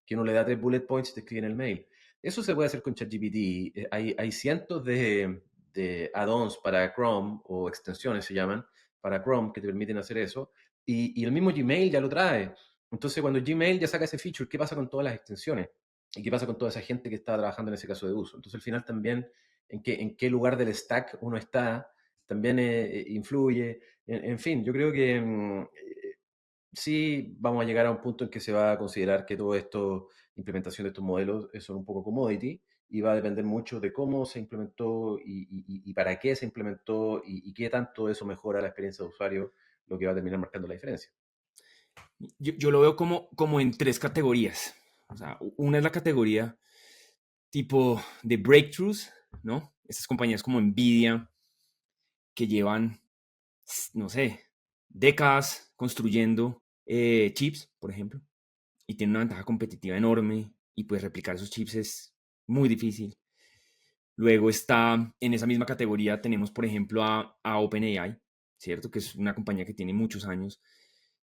Que uno le da 3 bullet points y te escriben el mail. Eso se puede hacer con ChatGPT. Hay cientos de add-ons para Chrome o extensiones se llaman, para Chrome que te permiten hacer eso. Y el mismo Gmail ya lo trae. Entonces, cuando Gmail ya saca ese feature, ¿qué pasa con todas las extensiones? ¿Y qué pasa con toda esa gente que está trabajando en ese caso de uso? Entonces, al final también en qué lugar del stack uno está, también influye. En fin, yo creo que sí vamos a llegar a un punto en que se va a considerar que todo esto, implementación de estos modelos, son un poco commodity y va a depender mucho de cómo se implementó y para qué se implementó y qué tanto eso mejora la experiencia de usuario, lo que va a terminar marcando la diferencia. Yo lo veo como en tres categorías. O sea, una es la categoría tipo de breakthroughs, ¿no? Estas compañías como Nvidia, que llevan, no sé, décadas construyendo chips, por ejemplo, y tienen una ventaja competitiva enorme, y pues replicar esos chips es muy difícil. Luego está, en esa misma categoría tenemos, por ejemplo, a OpenAI, ¿cierto? Que es una compañía que tiene muchos años,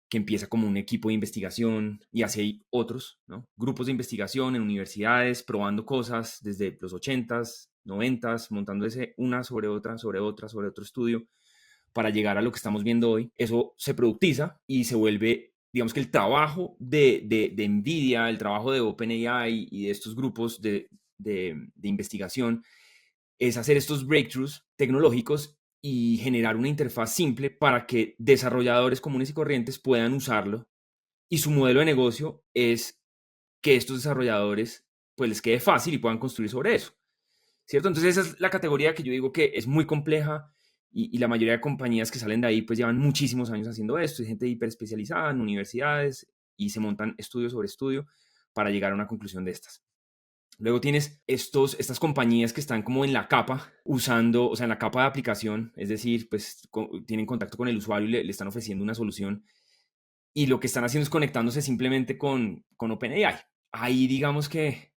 que empieza como un equipo de investigación y así hay otros, ¿no? Grupos de investigación en universidades, probando cosas desde los 80s, 90s, montándose una sobre otra, sobre otra, sobre otro estudio para llegar a lo que estamos viendo hoy. Eso se productiza y se vuelve, digamos que el trabajo de NVIDIA, el trabajo de OpenAI y de estos grupos de investigación es hacer estos breakthroughs tecnológicos y generar una interfaz simple para que desarrolladores comunes y corrientes puedan usarlo. Y su modelo de negocio es que estos desarrolladores pues les quede fácil y puedan construir sobre eso, ¿cierto? Entonces esa es la categoría que yo digo que es muy compleja y la mayoría de compañías que salen de ahí pues llevan muchísimos años haciendo esto, hay gente hiper especializada en universidades y se montan estudio sobre estudio para llegar a una conclusión de estas. Luego tienes estas compañías que están como en la capa usando, o sea, en la capa de aplicación, es decir, pues tienen contacto con el usuario y le están ofreciendo una solución y lo que están haciendo es conectándose simplemente con OpenAI. Ahí digamos que,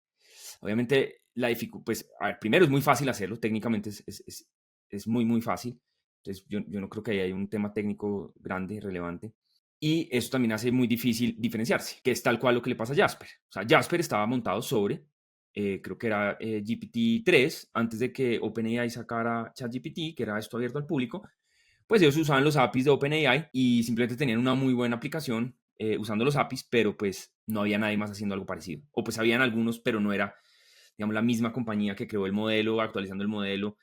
obviamente, la dificultad, pues, a ver, primero es muy fácil hacerlo, técnicamente es muy, muy fácil. Entonces, yo no creo que ahí hay un tema técnico grande, relevante. Y eso también hace muy difícil diferenciarse, que es tal cual lo que le pasa a Jasper. O sea, Jasper estaba montado sobre, creo que era GPT-3, antes de que OpenAI sacara ChatGPT, que era esto abierto al público. Pues ellos usaban los APIs de OpenAI y simplemente tenían una muy buena aplicación usando los APIs, pero pues no había nadie más haciendo algo parecido. O pues habían algunos, pero no era, digamos, la misma compañía que creó el modelo, actualizando el modelo,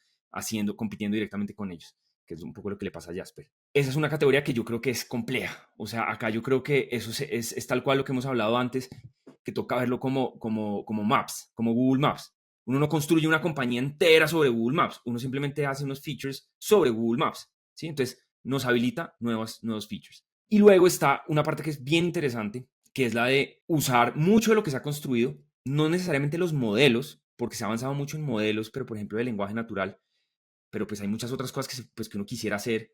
compitiendo directamente con ellos, que es un poco lo que le pasa a Jasper. Esa es una categoría que yo creo que es compleja. O sea, acá yo creo que eso es tal cual lo que hemos hablado antes, que toca verlo como Maps, como Google Maps. Uno no construye una compañía entera sobre Google Maps, uno simplemente hace unos features sobre Google Maps, ¿sí? Entonces nos habilita nuevos features. Y luego está una parte que es bien interesante, que es la de usar mucho de lo que se ha construido, no necesariamente los modelos, porque se ha avanzado mucho en modelos, pero por ejemplo de lenguaje natural, pero pues hay muchas otras cosas que uno quisiera hacer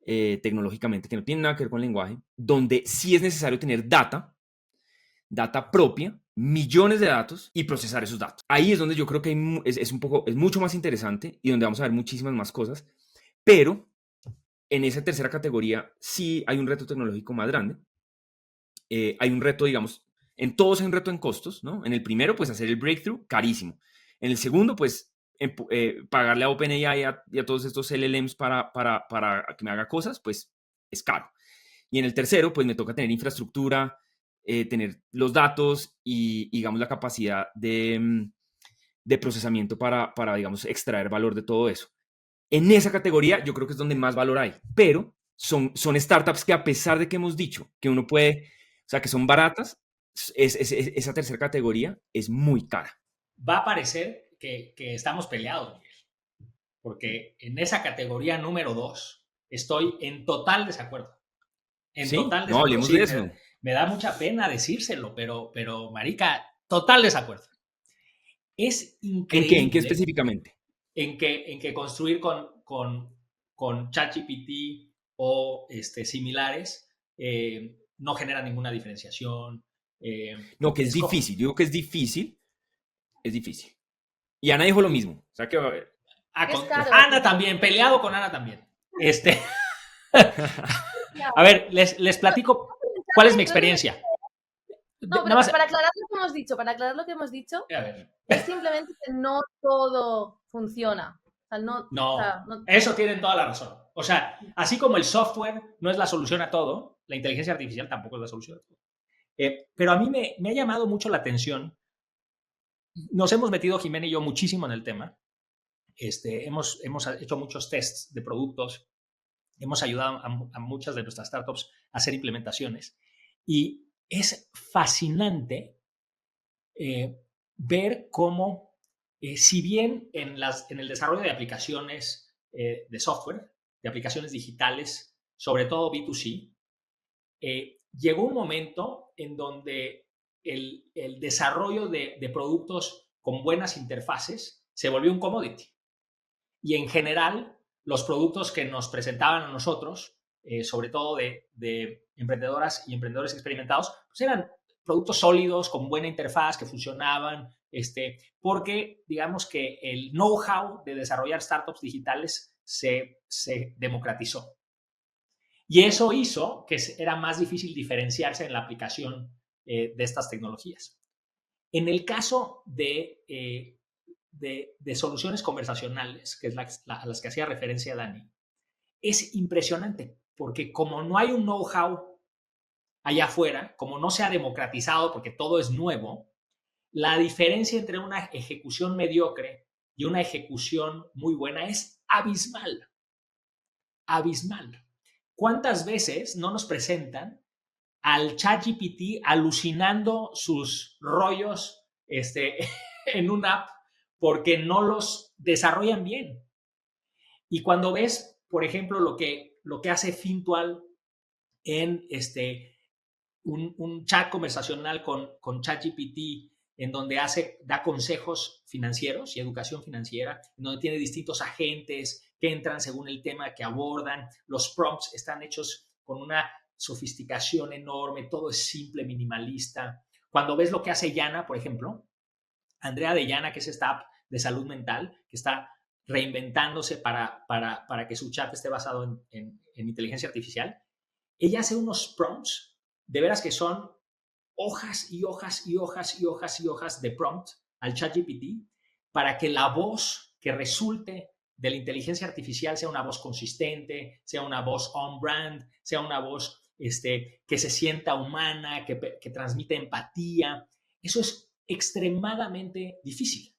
tecnológicamente que no tienen nada que ver con lenguaje, donde sí es necesario tener data propia, millones de datos y procesar esos datos. Ahí es donde yo creo que es mucho más interesante y donde vamos a ver muchísimas más cosas, pero en esa tercera categoría sí hay un reto tecnológico más grande. Hay un reto, digamos, en todos hay un reto en costos, ¿no? En el primero, pues hacer el breakthrough, carísimo. En el segundo, pues pagarle a OpenAI y a todos estos LLMs para que me haga cosas, pues es caro. Y en el tercero, pues me toca tener infraestructura, tener los datos y, digamos, la capacidad de procesamiento para, digamos, extraer valor de todo eso. En esa categoría yo creo que es donde más valor hay, pero son startups que a pesar de que hemos dicho que uno puede, o sea, que son baratas, esa tercera categoría es muy cara. Va a parecer que estamos peleados, Miguel, porque en esa categoría número 2 estoy en total desacuerdo. En ¿Sí? total No, desacuerdo. hablemos Sí, de eso. me da mucha pena decírselo, pero marica, total desacuerdo. Es increíble. ¿En qué específicamente? En que construir con ChatGPT o similares no genera ninguna diferenciación. No, que es difícil. Yo digo que es difícil. Es difícil. Y Ana dijo lo mismo. O sea que Ana también, peleado con Ana también. A ver, les platico cuál es mi experiencia. No, pero para aclarar lo que hemos dicho, es simplemente que no todo funciona. O sea, no, eso tienen toda la razón. O sea, así como el software no es la solución a todo, la inteligencia artificial tampoco es la solución a todo. Pero a mí me ha llamado mucho la atención. Nos hemos metido, Jimena y yo, muchísimo en el tema. Hemos hecho muchos tests de productos. Hemos ayudado a muchas de nuestras startups a hacer implementaciones. Y es fascinante ver cómo Si bien en el desarrollo de aplicaciones de software, de aplicaciones digitales, sobre todo B2C, llegó un momento en donde el desarrollo de productos con buenas interfaces se volvió un commodity. Y en general, los productos que nos presentaban a nosotros, sobre todo de emprendedoras y emprendedores experimentados, pues eran productos sólidos, con buena interfaz, que funcionaban, porque digamos que el know-how de desarrollar startups digitales se democratizó. Y eso hizo que era más difícil diferenciarse en la aplicación de estas tecnologías. En el caso de soluciones conversacionales, que es a las que hacía referencia Dani, es impresionante, porque como no hay un know-how allá afuera, como no se ha democratizado porque todo es nuevo, la diferencia entre una ejecución mediocre y una ejecución muy buena es abismal. Abismal. ¿Cuántas veces no nos presentan al ChatGPT alucinando sus rollos en una app porque no los desarrollan bien? Y cuando ves, por ejemplo, lo que hace Fintual en un chat conversacional con ChatGPT, en donde da consejos financieros y educación financiera, en donde tiene distintos agentes que entran según el tema que abordan, los prompts están hechos con una sofisticación enorme, todo es simple, minimalista. Cuando ves lo que hace Yana, por ejemplo, Andrea de Yana, que es esta app de salud mental, que está reinventándose para que su chat esté basado en inteligencia artificial, ella hace unos prompts, de veras que son hojas y hojas y hojas y hojas y hojas de prompt al ChatGPT para que la voz que resulte de la inteligencia artificial sea una voz consistente, sea una voz on-brand, sea una voz que se sienta humana, que transmite empatía. Eso es extremadamente difícil.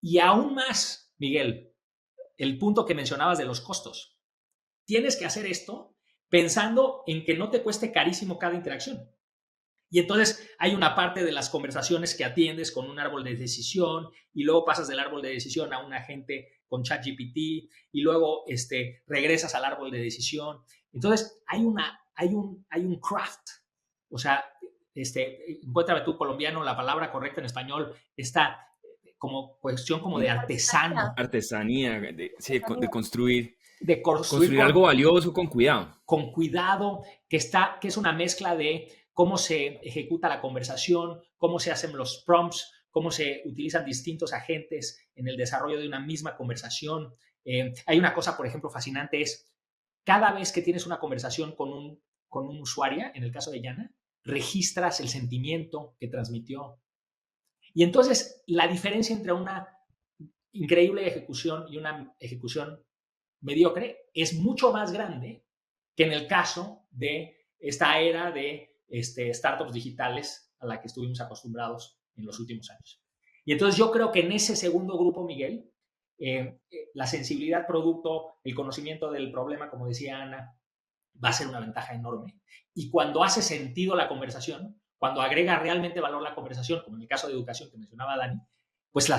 Y aún más, Miguel, el punto que mencionabas de los costos. Tienes que hacer esto pensando en que no te cueste carísimo cada interacción. Y entonces hay una parte de las conversaciones que atiendes con un árbol de decisión y luego pasas del árbol de decisión a un agente con ChatGPT y luego regresas al árbol de decisión. Entonces hay un craft. O sea, encuéntrame tú, colombiano, la palabra correcta en español, está como cuestión como de artesano. Artesanía, de construir. De construir algo valioso con cuidado. Con cuidado, que es una mezcla de cómo se ejecuta la conversación, cómo se hacen los prompts, cómo se utilizan distintos agentes en el desarrollo de una misma conversación. Hay una cosa, por ejemplo, fascinante, es cada vez que tienes una conversación con un usuario, en el caso de Yana, registras el sentimiento que transmitió. Y entonces la diferencia entre una increíble ejecución y una ejecución mediocre es mucho más grande que en el caso de esta era de startups digitales a la que estuvimos acostumbrados en los últimos años. Y entonces yo creo que en ese segundo grupo, Miguel, la sensibilidad producto, el conocimiento del problema, como decía Ana, va a ser una ventaja enorme. Y cuando hace sentido la conversación, cuando agrega realmente valor a la conversación, como en el caso de educación que mencionaba Dani, pues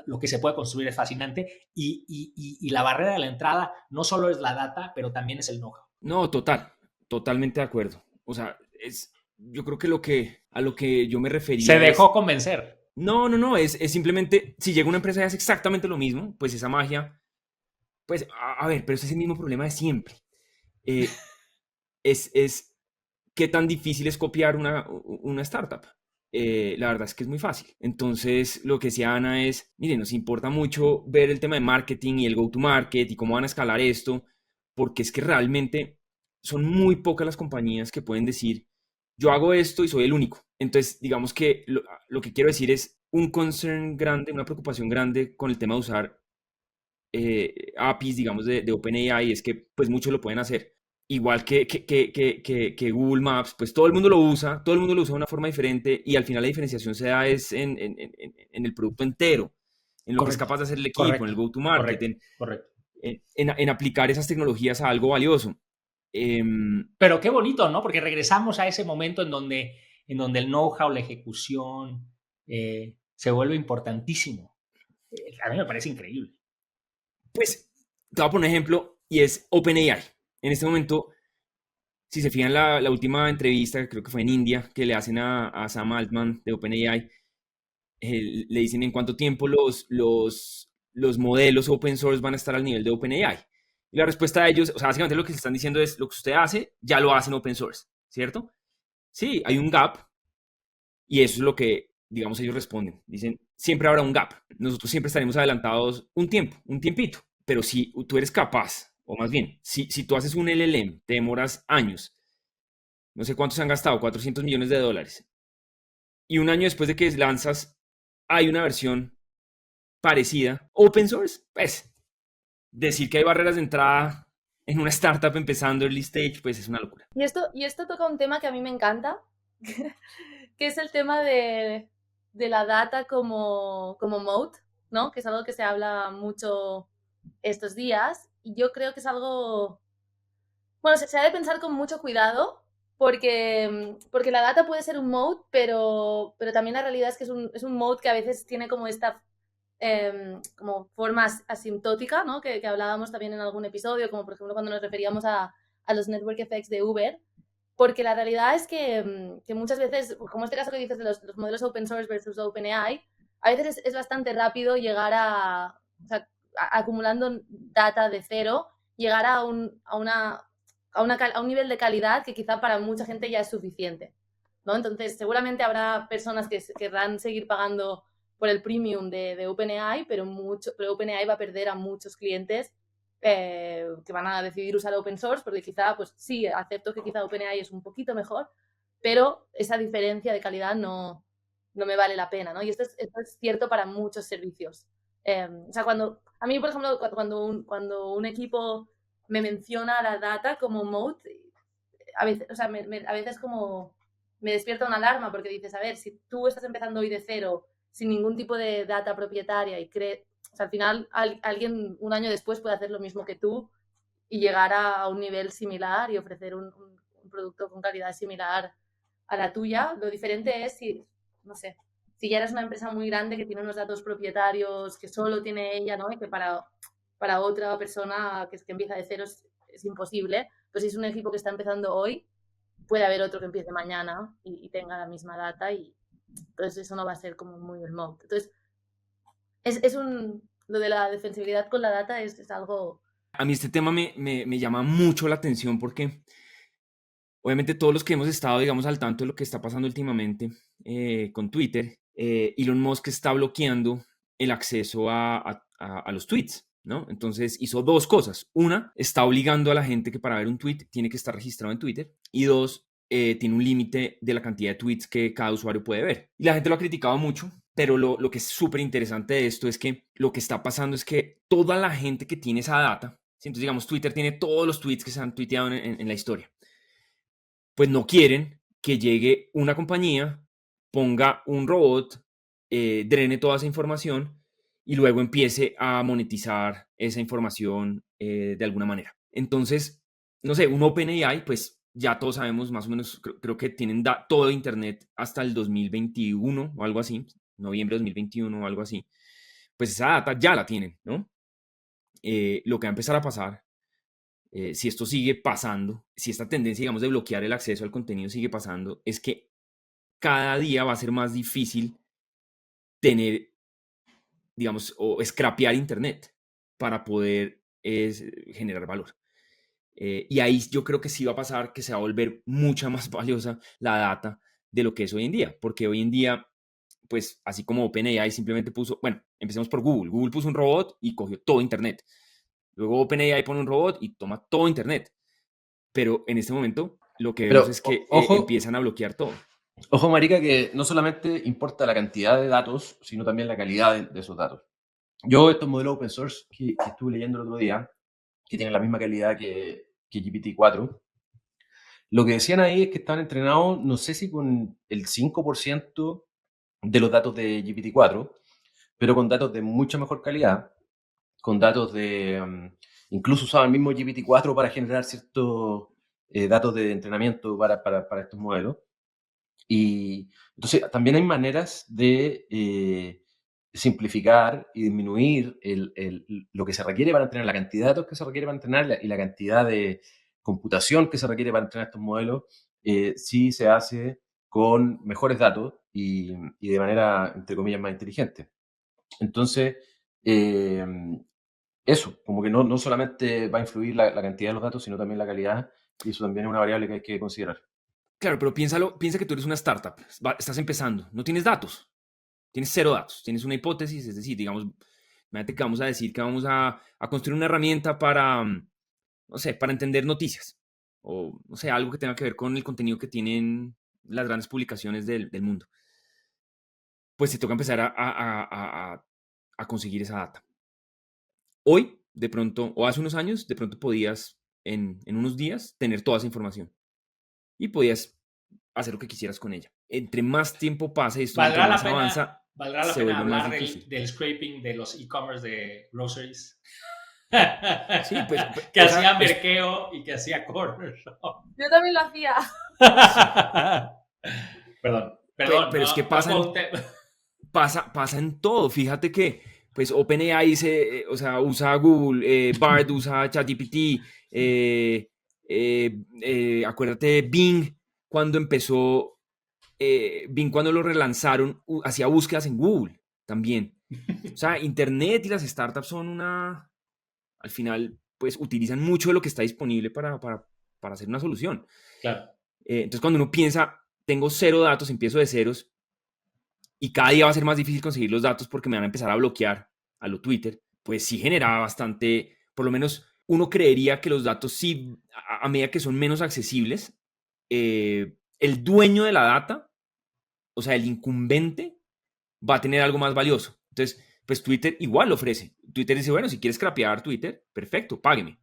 lo que se puede construir es fascinante y la barrera de la entrada no solo es la data, pero también es el know-how. No, totalmente de acuerdo. O sea, yo creo que a lo que yo me refería se dejó convencer. No, es simplemente, si llega una empresa y hace exactamente lo mismo, pues esa magia, pues, a ver, pero ese es el mismo problema de siempre. Es qué tan difícil es copiar una startup. La verdad es que es muy fácil. Entonces, lo que decía Ana es, miren, nos importa mucho ver el tema de marketing y el go-to-market y cómo van a escalar esto, porque es que realmente son muy pocas las compañías que pueden decir, yo hago esto y soy el único. Entonces, digamos que lo que quiero decir es un concern grande, una preocupación grande con el tema de usar APIs, digamos, de OpenAI, es que pues muchos lo pueden hacer. Igual que Google Maps, pues todo el mundo lo usa de una forma diferente y al final la diferenciación se da es en el producto entero, en lo que es capaz de hacer el equipo, en el go-to-market, en aplicar esas tecnologías a algo valioso. Pero qué bonito, ¿no? Porque regresamos a ese momento en donde el know-how, la ejecución, se vuelve importantísimo. A mí me parece increíble. Pues te voy a poner un ejemplo y es OpenAI. En este momento, si se fijan la última entrevista, creo que fue en India, que le hacen a Sam Altman de OpenAI, le dicen en cuánto tiempo los modelos open source van a estar al nivel de OpenAI. Y la respuesta de ellos, o sea, básicamente lo que se están diciendo es lo que usted hace, ya lo hace en open source, ¿cierto? Sí, hay un gap y eso es lo que, digamos, ellos responden. Dicen, siempre habrá un gap. Nosotros siempre estaremos adelantados un tiempo, un tiempito. Pero si tú eres capaz, o más bien, si tú haces un LLM, te demoras años, no sé cuántos se han gastado, $400 millones, y un año después de que lanzas, hay una versión parecida, open source, pues decir que hay barreras de entrada en una startup empezando early stage, pues es una locura. Y esto toca un tema que a mí me encanta, que es el tema de la data como moat, ¿no? Que es algo que se habla mucho estos días. Y yo creo que es algo, bueno, se ha de pensar con mucho cuidado, porque la data puede ser un moat, pero también la realidad es que es un moat que a veces tiene como esta como forma asintótica, ¿no? Que hablábamos también en algún episodio, como por ejemplo cuando nos referíamos a los network effects de Uber, porque la realidad es que muchas veces, como este caso que dices de los modelos open source versus OpenAI, a veces es bastante rápido llegar o sea, acumulando data de cero, llegar a un nivel de calidad que quizá para mucha gente ya es suficiente, ¿no? Entonces, seguramente habrá personas que querrán seguir pagando por el premium de OpenAI, pero OpenAI va a perder a muchos clientes que van a decidir usar open source, porque quizá, pues sí, acepto que quizá OpenAI es un poquito mejor, pero esa diferencia de calidad no me vale la pena, ¿no? Y esto es cierto para muchos servicios. O sea, a mí, por ejemplo, cuando un equipo me menciona la data como moat, a veces, o sea, a veces como me despierta una alarma porque dices, a ver, si tú estás empezando hoy de cero, sin ningún tipo de data propietaria y o sea, al final alguien un año después puede hacer lo mismo que tú y llegar a un nivel similar y ofrecer un producto con calidad similar a la tuya. Lo diferente es si, no sé, si ya eres una empresa muy grande que tiene unos datos propietarios que solo tiene ella, ¿no? Y que para otra persona que empieza de cero es imposible. Pero si es un equipo que está empezando hoy, puede haber otro que empiece mañana y tenga la misma data y entonces eso no va a ser como muy remote. Entonces, lo de la defensibilidad con la data es algo... A mí este tema me llama mucho la atención porque obviamente todos los que hemos estado, digamos, al tanto de lo que está pasando últimamente con Twitter, Elon Musk está bloqueando el acceso a los tweets, ¿no? Entonces hizo dos cosas. Una, está obligando a la gente que para ver un tweet tiene que estar registrado en Twitter. Y dos, tiene un límite de la cantidad de tweets que cada usuario puede ver. Y la gente lo ha criticado mucho, pero lo que es súper interesante de esto es que lo que está pasando es que toda la gente que tiene esa data, entonces digamos Twitter tiene todos los tweets que se han tuiteado en la historia, pues no quieren que llegue una compañía, ponga un robot, drene toda esa información y luego empiece a monetizar esa información de alguna manera. Entonces, no sé, un OpenAI, pues ya todos sabemos más o menos, creo que tienen todo Internet hasta el 2021 o algo así, noviembre de 2021 o algo así. Pues esa data ya la tienen, ¿no? Lo que va a empezar a pasar si esto sigue pasando, si esta tendencia, digamos, de bloquear el acceso al contenido sigue pasando, es que cada día va a ser más difícil tener, digamos, o scrapear Internet para poder generar valor. Y ahí yo creo que sí va a pasar que se va a volver mucha más valiosa la data de lo que es hoy en día, porque hoy en día, pues así como OpenAI simplemente puso, bueno, empecemos por Google. Google puso un robot y cogió todo Internet. Luego OpenAI pone un robot y toma todo Internet. Pero en este momento lo que vemos Pero, es que ojo, empiezan a bloquear todo. ojo, marica, que no solamente importa la cantidad de datos, sino también la calidad de esos datos. Yo estos modelos open source que estuve leyendo el otro día, que tienen la misma calidad que GPT-4, lo que decían ahí es que estaban entrenados, no sé si con el 5% de los datos de GPT-4, pero con datos de mucha mejor calidad, con datos incluso usaban el mismo GPT-4 para generar ciertos datos de entrenamiento para estos modelos. Y entonces también hay maneras simplificar y disminuir lo que se requiere para entrenar, la cantidad de datos que se requiere para entrenar y la cantidad de computación que se requiere para entrenar estos modelos, sí se hace con mejores datos y de manera, entre comillas, más inteligente. Entonces, eso, como que no solamente va a influir la cantidad de los datos, sino también la calidad, y eso también es una variable que hay que considerar. Claro, pero piensa que tú eres una startup, estás empezando, no tienes datos, tienes cero datos, tienes una hipótesis, es decir, digamos, imagínate que vamos a decir que vamos a construir una herramienta para, no sé, para entender noticias, o no sé, algo que tenga que ver con el contenido que tienen las grandes publicaciones del mundo. Pues te toca empezar a conseguir esa data. Hoy, de pronto, o hace unos años, de pronto podías, en unos días, tener toda esa información. Y podías hacer lo que quisieras con ella. Entre más tiempo pasa y esto entre más avanza, ¿Valdrá la se pena vuelve más hablar difícil. del scraping de los e-commerce de groceries? Sí, pues, Que o sea, hacía Merkeo y que hacía Corner Shop. Yo también lo hacía. Perdón, pero es que pasa en todo. Fíjate que, pues, OpenAI o sea, usa Google, Bard usa ChatGPT, acuérdate de Bing, cuando empezó, Bing cuando lo relanzaron, hacía búsquedas en Google también. O sea, Internet y las startups son al final, pues, utilizan mucho de lo que está disponible para hacer una solución. Claro. Entonces, cuando uno piensa, tengo cero datos, empiezo de ceros, y cada día va a ser más difícil conseguir los datos porque me van a empezar a bloquear a lo Twitter, pues sí generaba bastante, por lo menos uno creería que los datos sí, a medida que son menos accesibles, el dueño de la data, o sea, el incumbente, va a tener algo más valioso. Entonces, pues Twitter igual lo ofrece. Twitter dice, bueno, si quieres crapear Twitter, perfecto, págueme.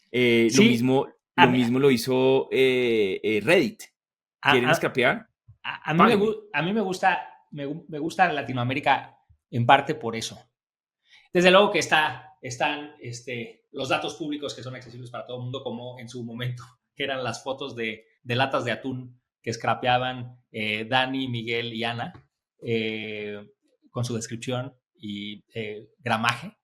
Sí, lo mismo lo hizo Reddit. ¿Quieren scrapear? A Págueme. mí me gusta Latinoamérica en parte por eso. Desde luego que están los datos públicos que son accesibles para todo el mundo, como en su momento, que eran las fotos de latas de atún que scrapeaban Dani, Miguel y Ana, con su descripción y gramaje.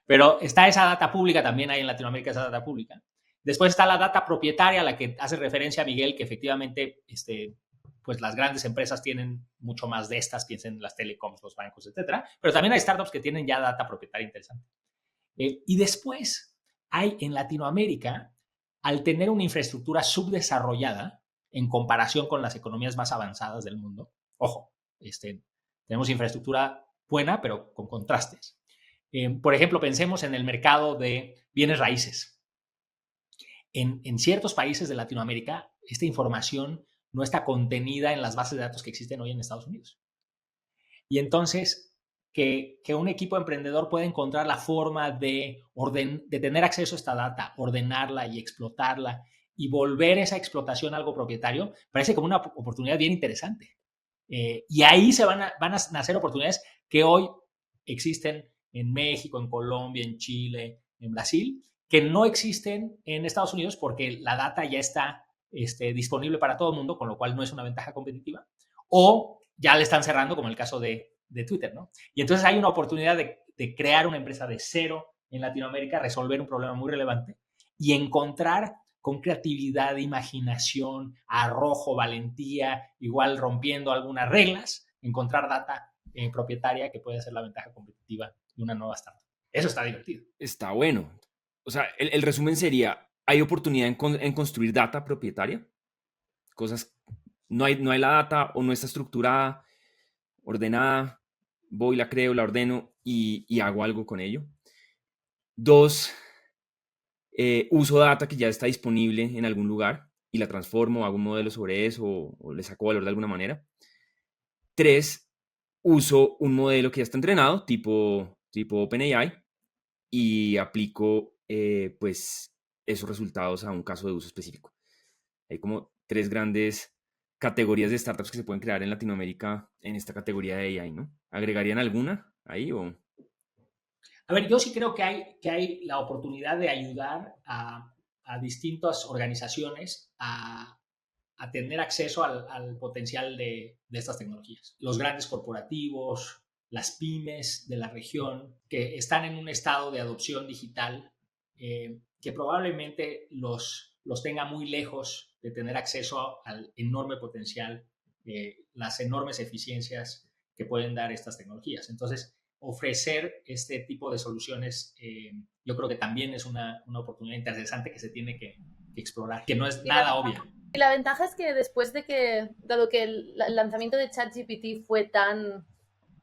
Pero está esa data pública, también hay en Latinoamérica esa data pública. Después está la data propietaria a la que hace referencia Miguel, que efectivamente pues las grandes empresas tienen mucho más de estas, piensen en las telecoms, los bancos, etcétera. Pero también hay startups que tienen ya data propietaria interesante. Y después hay en Latinoamérica, al tener una infraestructura subdesarrollada en comparación con las economías más avanzadas del mundo, ojo, tenemos infraestructura buena, pero con contrastes. Por ejemplo, pensemos en el mercado de bienes raíces. En ciertos países de Latinoamérica, esta información no está contenida en las bases de datos que existen hoy en Estados Unidos. Y entonces, que un equipo emprendedor pueda encontrar la forma de tener acceso a esta data, ordenarla y explotarla y volver esa explotación algo propietario, parece como una oportunidad bien interesante. Y ahí van a nacer oportunidades que hoy existen en México, en Colombia, en Chile, en Brasil, que no existen en Estados Unidos porque la data ya está disponible para todo el mundo, con lo cual no es una ventaja competitiva, o ya le están cerrando, como el caso de Twitter, ¿no? Y entonces hay una oportunidad de crear una empresa de cero en Latinoamérica, resolver un problema muy relevante y encontrar con creatividad, imaginación, arrojo, valentía, igual rompiendo algunas reglas, encontrar data propietaria que puede ser la ventaja competitiva de una nueva startup. Eso está divertido. Está bueno. O sea, el resumen sería, ¿hay oportunidad en construir data propietaria? Cosas, no hay la data o no está estructurada, ordenada, voy, la creo, la ordeno y hago algo con ello. 2, uso data que ya está disponible en algún lugar y la transformo, hago un modelo sobre eso o le saco valor de alguna manera. 3, uso un modelo que ya está entrenado, tipo OpenAI, y aplico pues esos resultados a un caso de uso específico. Hay como 3 grandes categorías de startups que se pueden crear en Latinoamérica en esta categoría de AI, ¿no? ¿Agregarían alguna ahí o...? A ver, yo sí creo que hay la oportunidad de ayudar a distintas organizaciones a a tener acceso al potencial de estas tecnologías. Los grandes corporativos, las pymes de la región, que están en un estado de adopción digital, que probablemente los tenga muy lejos de tener acceso al enorme potencial, las enormes eficiencias que pueden dar estas tecnologías. Entonces, ofrecer este tipo de soluciones, yo creo que también es una oportunidad interesante que se tiene que explorar, que no es nada obvia. Y la ventaja es que después de que, dado que el lanzamiento de ChatGPT fue tan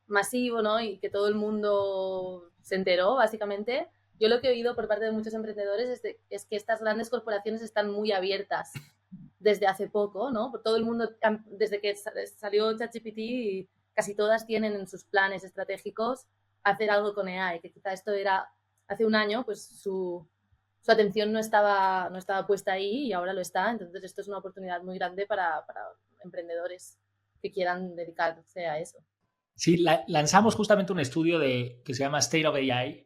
masivo, ¿no? Y que todo el mundo se enteró, básicamente, yo lo que he oído por parte de muchos emprendedores es que estas grandes corporaciones están muy abiertas desde hace poco, ¿no? Por todo el mundo, desde que salió ChatGPT, casi todas tienen en sus planes estratégicos hacer algo con AI, que quizá esto era hace un año, pues su atención no estaba puesta ahí y ahora lo está. Entonces esto es una oportunidad muy grande para emprendedores que quieran dedicarse a eso. Sí, lanzamos justamente un estudio que se llama State of AI,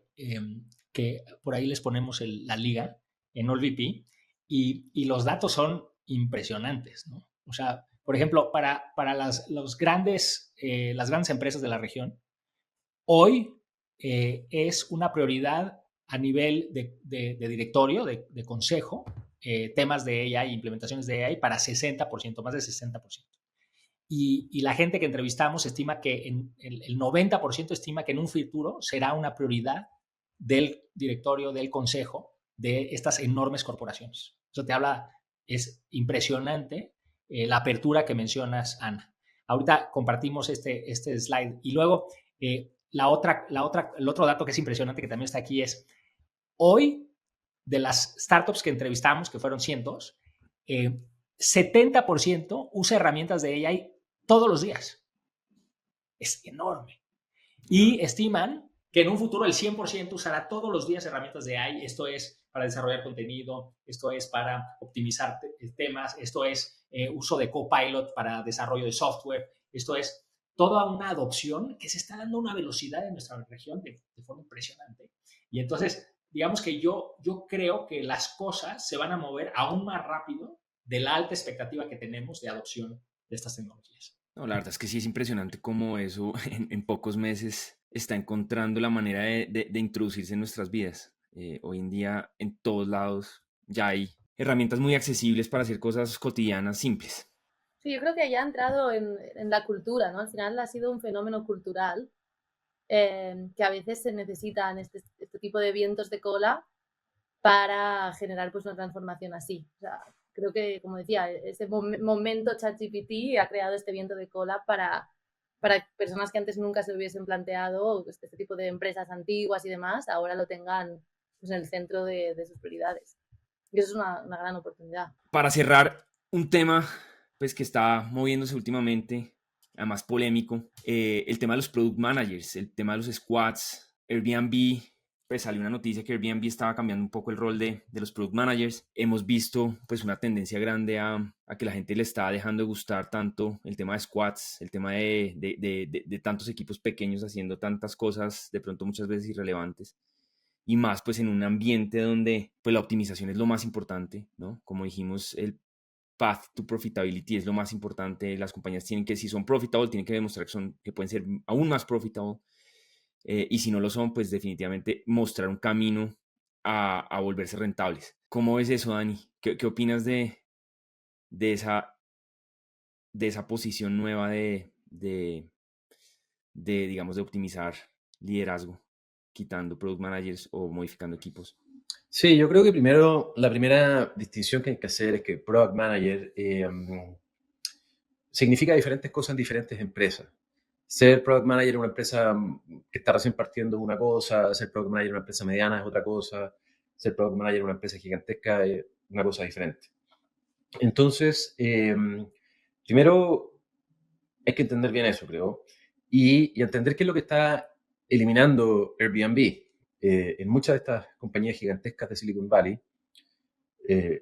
que por ahí les ponemos la liga en AllVP, y los datos son impresionantes, ¿no? O sea, por ejemplo, para las grandes empresas de la región, hoy es una prioridad a nivel de directorio, de consejo, temas de AI, implementaciones de AI para 60%, más del 60%. Y la gente que entrevistamos estima que el 90% estima que en un futuro será una prioridad del directorio, del consejo, de estas enormes corporaciones. Eso te habla, es impresionante la apertura que mencionas, Ana. Ahorita compartimos este slide. Y luego, el otro dato que es impresionante, que también está aquí, es hoy, de las startups que entrevistamos, que fueron cientos, 70% usa herramientas de AI todos los días. Es enorme. Y estiman que en un futuro el 100% usará todos los días herramientas de AI. Esto es para desarrollar contenido, esto es para optimizar temas, esto es uso de Copilot para desarrollo de software, esto es toda una adopción que se está dando a una velocidad en nuestra región de forma impresionante. Y entonces, digamos que yo creo que las cosas se van a mover aún más rápido de la alta expectativa que tenemos de adopción de estas tecnologías. No, la verdad es que sí es impresionante cómo eso en pocos meses está encontrando la manera de introducirse en nuestras vidas. Hoy en día en todos lados ya hay herramientas muy accesibles para hacer cosas cotidianas simples. Sí, yo creo que ya ha entrado en la cultura, ¿no? Al final ha sido un fenómeno cultural que a veces se necesitan este tipo de vientos de cola para generar pues una transformación así. O sea, creo que, como decía, ese momento ChatGPT ha creado este viento de cola para personas que antes nunca se hubiesen planteado, este tipo de empresas antiguas y demás, ahora lo tengan pues, en el centro de sus prioridades. Y eso es una gran oportunidad. Para cerrar, un tema pues, que está moviéndose últimamente, además polémico, el tema de los product managers, el tema de los squads. Airbnb, pues salió una noticia que Airbnb estaba cambiando un poco el rol de los product managers. Hemos visto pues una tendencia grande a que la gente le está dejando de gustar tanto el tema de squads, el tema de tantos equipos pequeños haciendo tantas cosas de pronto muchas veces irrelevantes. Y más pues en un ambiente donde pues la optimización es lo más importante, ¿no? Como dijimos, el path to profitability es lo más importante. Las compañías tienen que, si son profitable, tienen que demostrar que pueden ser aún más profitable. Y si no lo son, pues definitivamente mostrar un camino a volverse rentables. ¿Cómo ves eso, Dani? ¿Qué opinas de esa posición nueva digamos, de optimizar liderazgo, quitando product managers o modificando equipos? Sí, yo creo que primero, la primera distinción que hay que hacer es que Product Manager significa diferentes cosas en diferentes empresas. Ser Product Manager en una empresa que está recién partiendo es una cosa, ser Product Manager en una empresa mediana es otra cosa, ser Product Manager en una empresa gigantesca es una cosa diferente. Entonces, primero hay que entender bien eso, creo, y entender qué es lo que está eliminando Airbnb. En muchas de estas compañías gigantescas de Silicon Valley,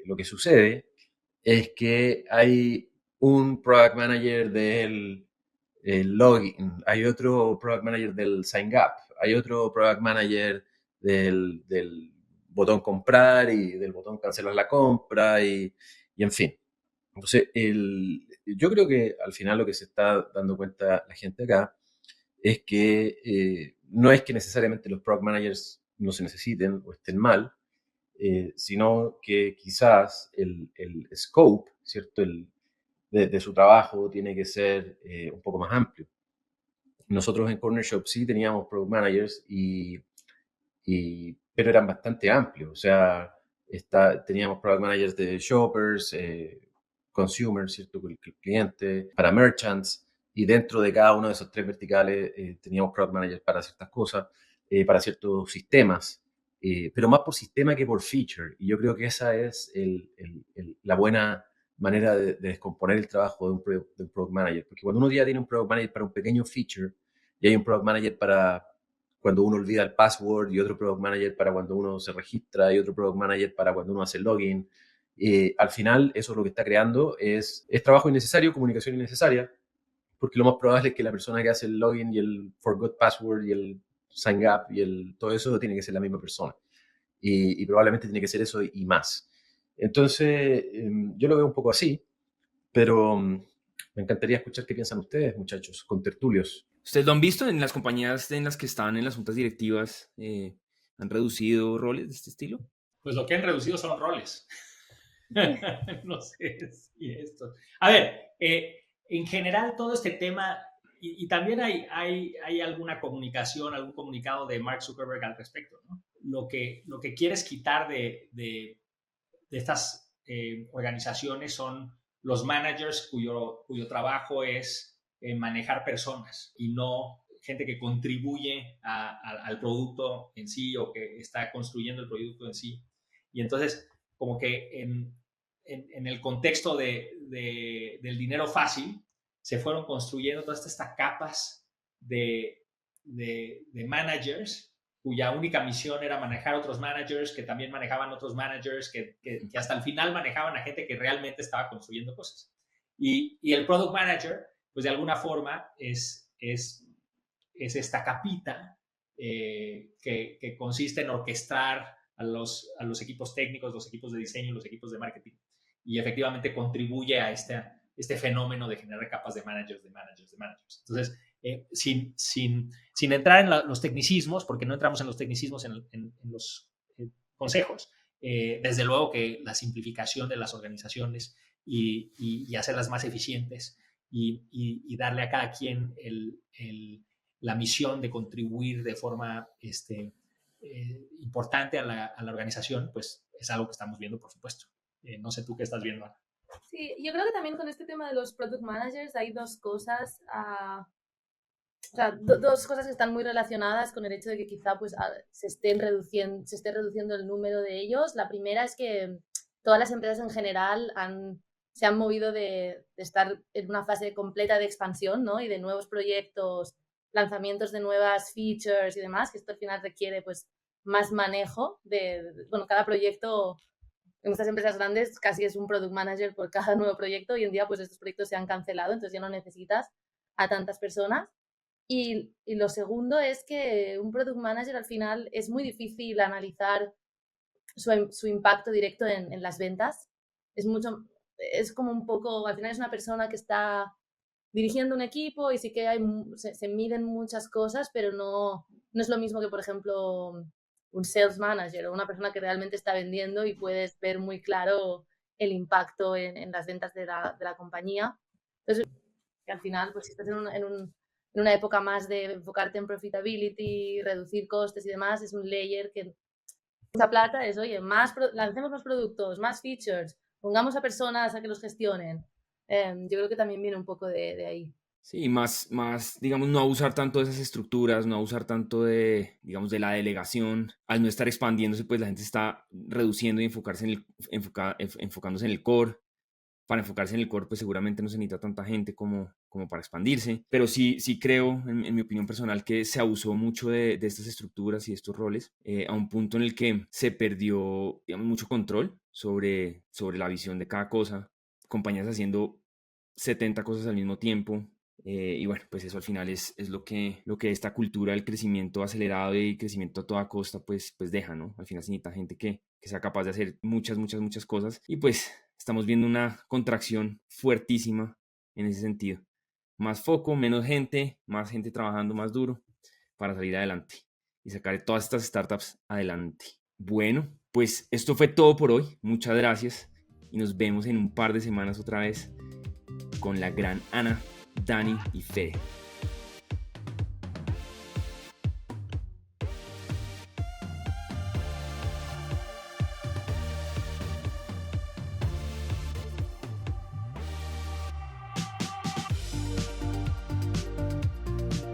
lo que sucede es que hay un product manager del login, hay otro product manager del sign up, hay otro product manager del botón comprar y del botón cancelar la compra y en fin. Entonces, yo creo que al final lo que se está dando cuenta la gente acá es que no es que necesariamente los product managers no se necesiten o estén mal, sino que quizás el scope, ¿cierto? De su trabajo tiene que ser un poco más amplio. Nosotros en Corner Shop sí teníamos product managers, pero eran bastante amplios. O sea, teníamos product managers de shoppers, consumers, ¿cierto? El cliente, para merchants, y dentro de cada uno de esos tres verticales teníamos product managers para ciertas cosas, para ciertos sistemas, pero más por sistema que por feature. Y yo creo que esa es la buena manera de descomponer el trabajo de un product manager. Porque cuando uno ya tiene un product manager para un pequeño feature y hay un product manager para cuando uno olvida el password, y otro product manager para cuando uno se registra, y otro product manager para cuando uno hace login. Al final, eso es lo que está creando, es trabajo innecesario, comunicación innecesaria, porque lo más probable es que la persona que hace el login y el forgot password y el sign up y todo eso tiene que ser la misma persona. Y probablemente tiene que ser eso y más. Entonces, yo lo veo un poco así, pero me encantaría escuchar qué piensan ustedes, muchachos, contertulios. ¿Ustedes lo han visto en las compañías en las que están en las juntas directivas? ¿Han reducido roles de este estilo? Pues lo que han reducido son roles. No sé si esto. A ver, en general todo este tema, y también hay alguna comunicación, algún comunicado de Mark Zuckerberg al respecto, ¿no? Lo que quieres quitar de estas organizaciones son los managers cuyo trabajo es manejar personas y no gente que contribuye al producto en sí o que está construyendo el producto en sí. Y entonces, como que en el contexto del dinero fácil, se fueron construyendo todas estas capas de managers cuya única misión era manejar otros managers que también manejaban otros managers que hasta el final manejaban a gente que realmente estaba construyendo cosas. Y el product manager, pues de alguna forma es esta capita que consiste en orquestar a los equipos técnicos, los equipos de diseño, los equipos de marketing, y efectivamente contribuye a este fenómeno de generar capas de managers. Entonces, sin entrar en los tecnicismos, porque no entramos en los tecnicismos en los consejos, desde luego que la simplificación de las organizaciones y hacerlas más eficientes y darle a cada quien la misión de contribuir de forma importante a la organización, pues es algo que estamos viendo, por supuesto. No sé tú qué estás viendo, Ana. Sí, yo creo que también con este tema de los product managers hay dos cosas, dos cosas que están muy relacionadas con el hecho de que quizá pues, se esté reduciendo el número de ellos. La primera es que todas las empresas en general se han movido de estar en una fase completa de expansión, ¿no? Y de nuevos proyectos, lanzamientos de nuevas features y demás, que esto al final requiere pues más manejo bueno, cada proyecto en estas empresas grandes casi es un product manager por cada nuevo proyecto. Hoy en día pues estos proyectos se han cancelado, entonces ya no necesitas a tantas personas. Y lo segundo es que un product manager al final es muy difícil analizar su impacto directo en las ventas. Es como un poco, al final es una persona que está dirigiendo un equipo y sí que se miden muchas cosas, pero no es lo mismo que, por ejemplo, un sales manager o una persona que realmente está vendiendo y puedes ver muy claro el impacto en las ventas de la compañía. Entonces, que al final, pues si estás en una época más de enfocarte en profitability, reducir costes y demás, es un layer que mucha plata es, oye, lancemos más productos, más features, pongamos a personas a que los gestionen. Yo creo que también viene un poco de ahí. Sí, más, digamos, no abusar tanto de esas estructuras, no abusar tanto digamos, de la delegación. Al no estar expandiéndose, pues la gente está reduciendo y enfocándose en el core. Para enfocarse en el core, pues seguramente no se necesita tanta gente como para expandirse. Pero sí creo, en mi opinión personal, que se abusó mucho de estas estructuras y estos roles a un punto en el que se perdió, digamos, mucho control sobre la visión de cada cosa. Compañías haciendo 70 cosas al mismo tiempo. Y bueno, pues eso al final es lo que esta cultura del crecimiento acelerado y crecimiento a toda costa pues deja, ¿no? Al final se necesita gente que sea capaz de hacer muchas cosas y pues estamos viendo una contracción fuertísima en ese sentido. Más foco, menos gente, más gente trabajando más duro para salir adelante y sacar todas estas startups adelante. Bueno, pues esto fue todo por hoy. Muchas gracias y nos vemos en un par de semanas otra vez con la gran Ana, Dani y Fede.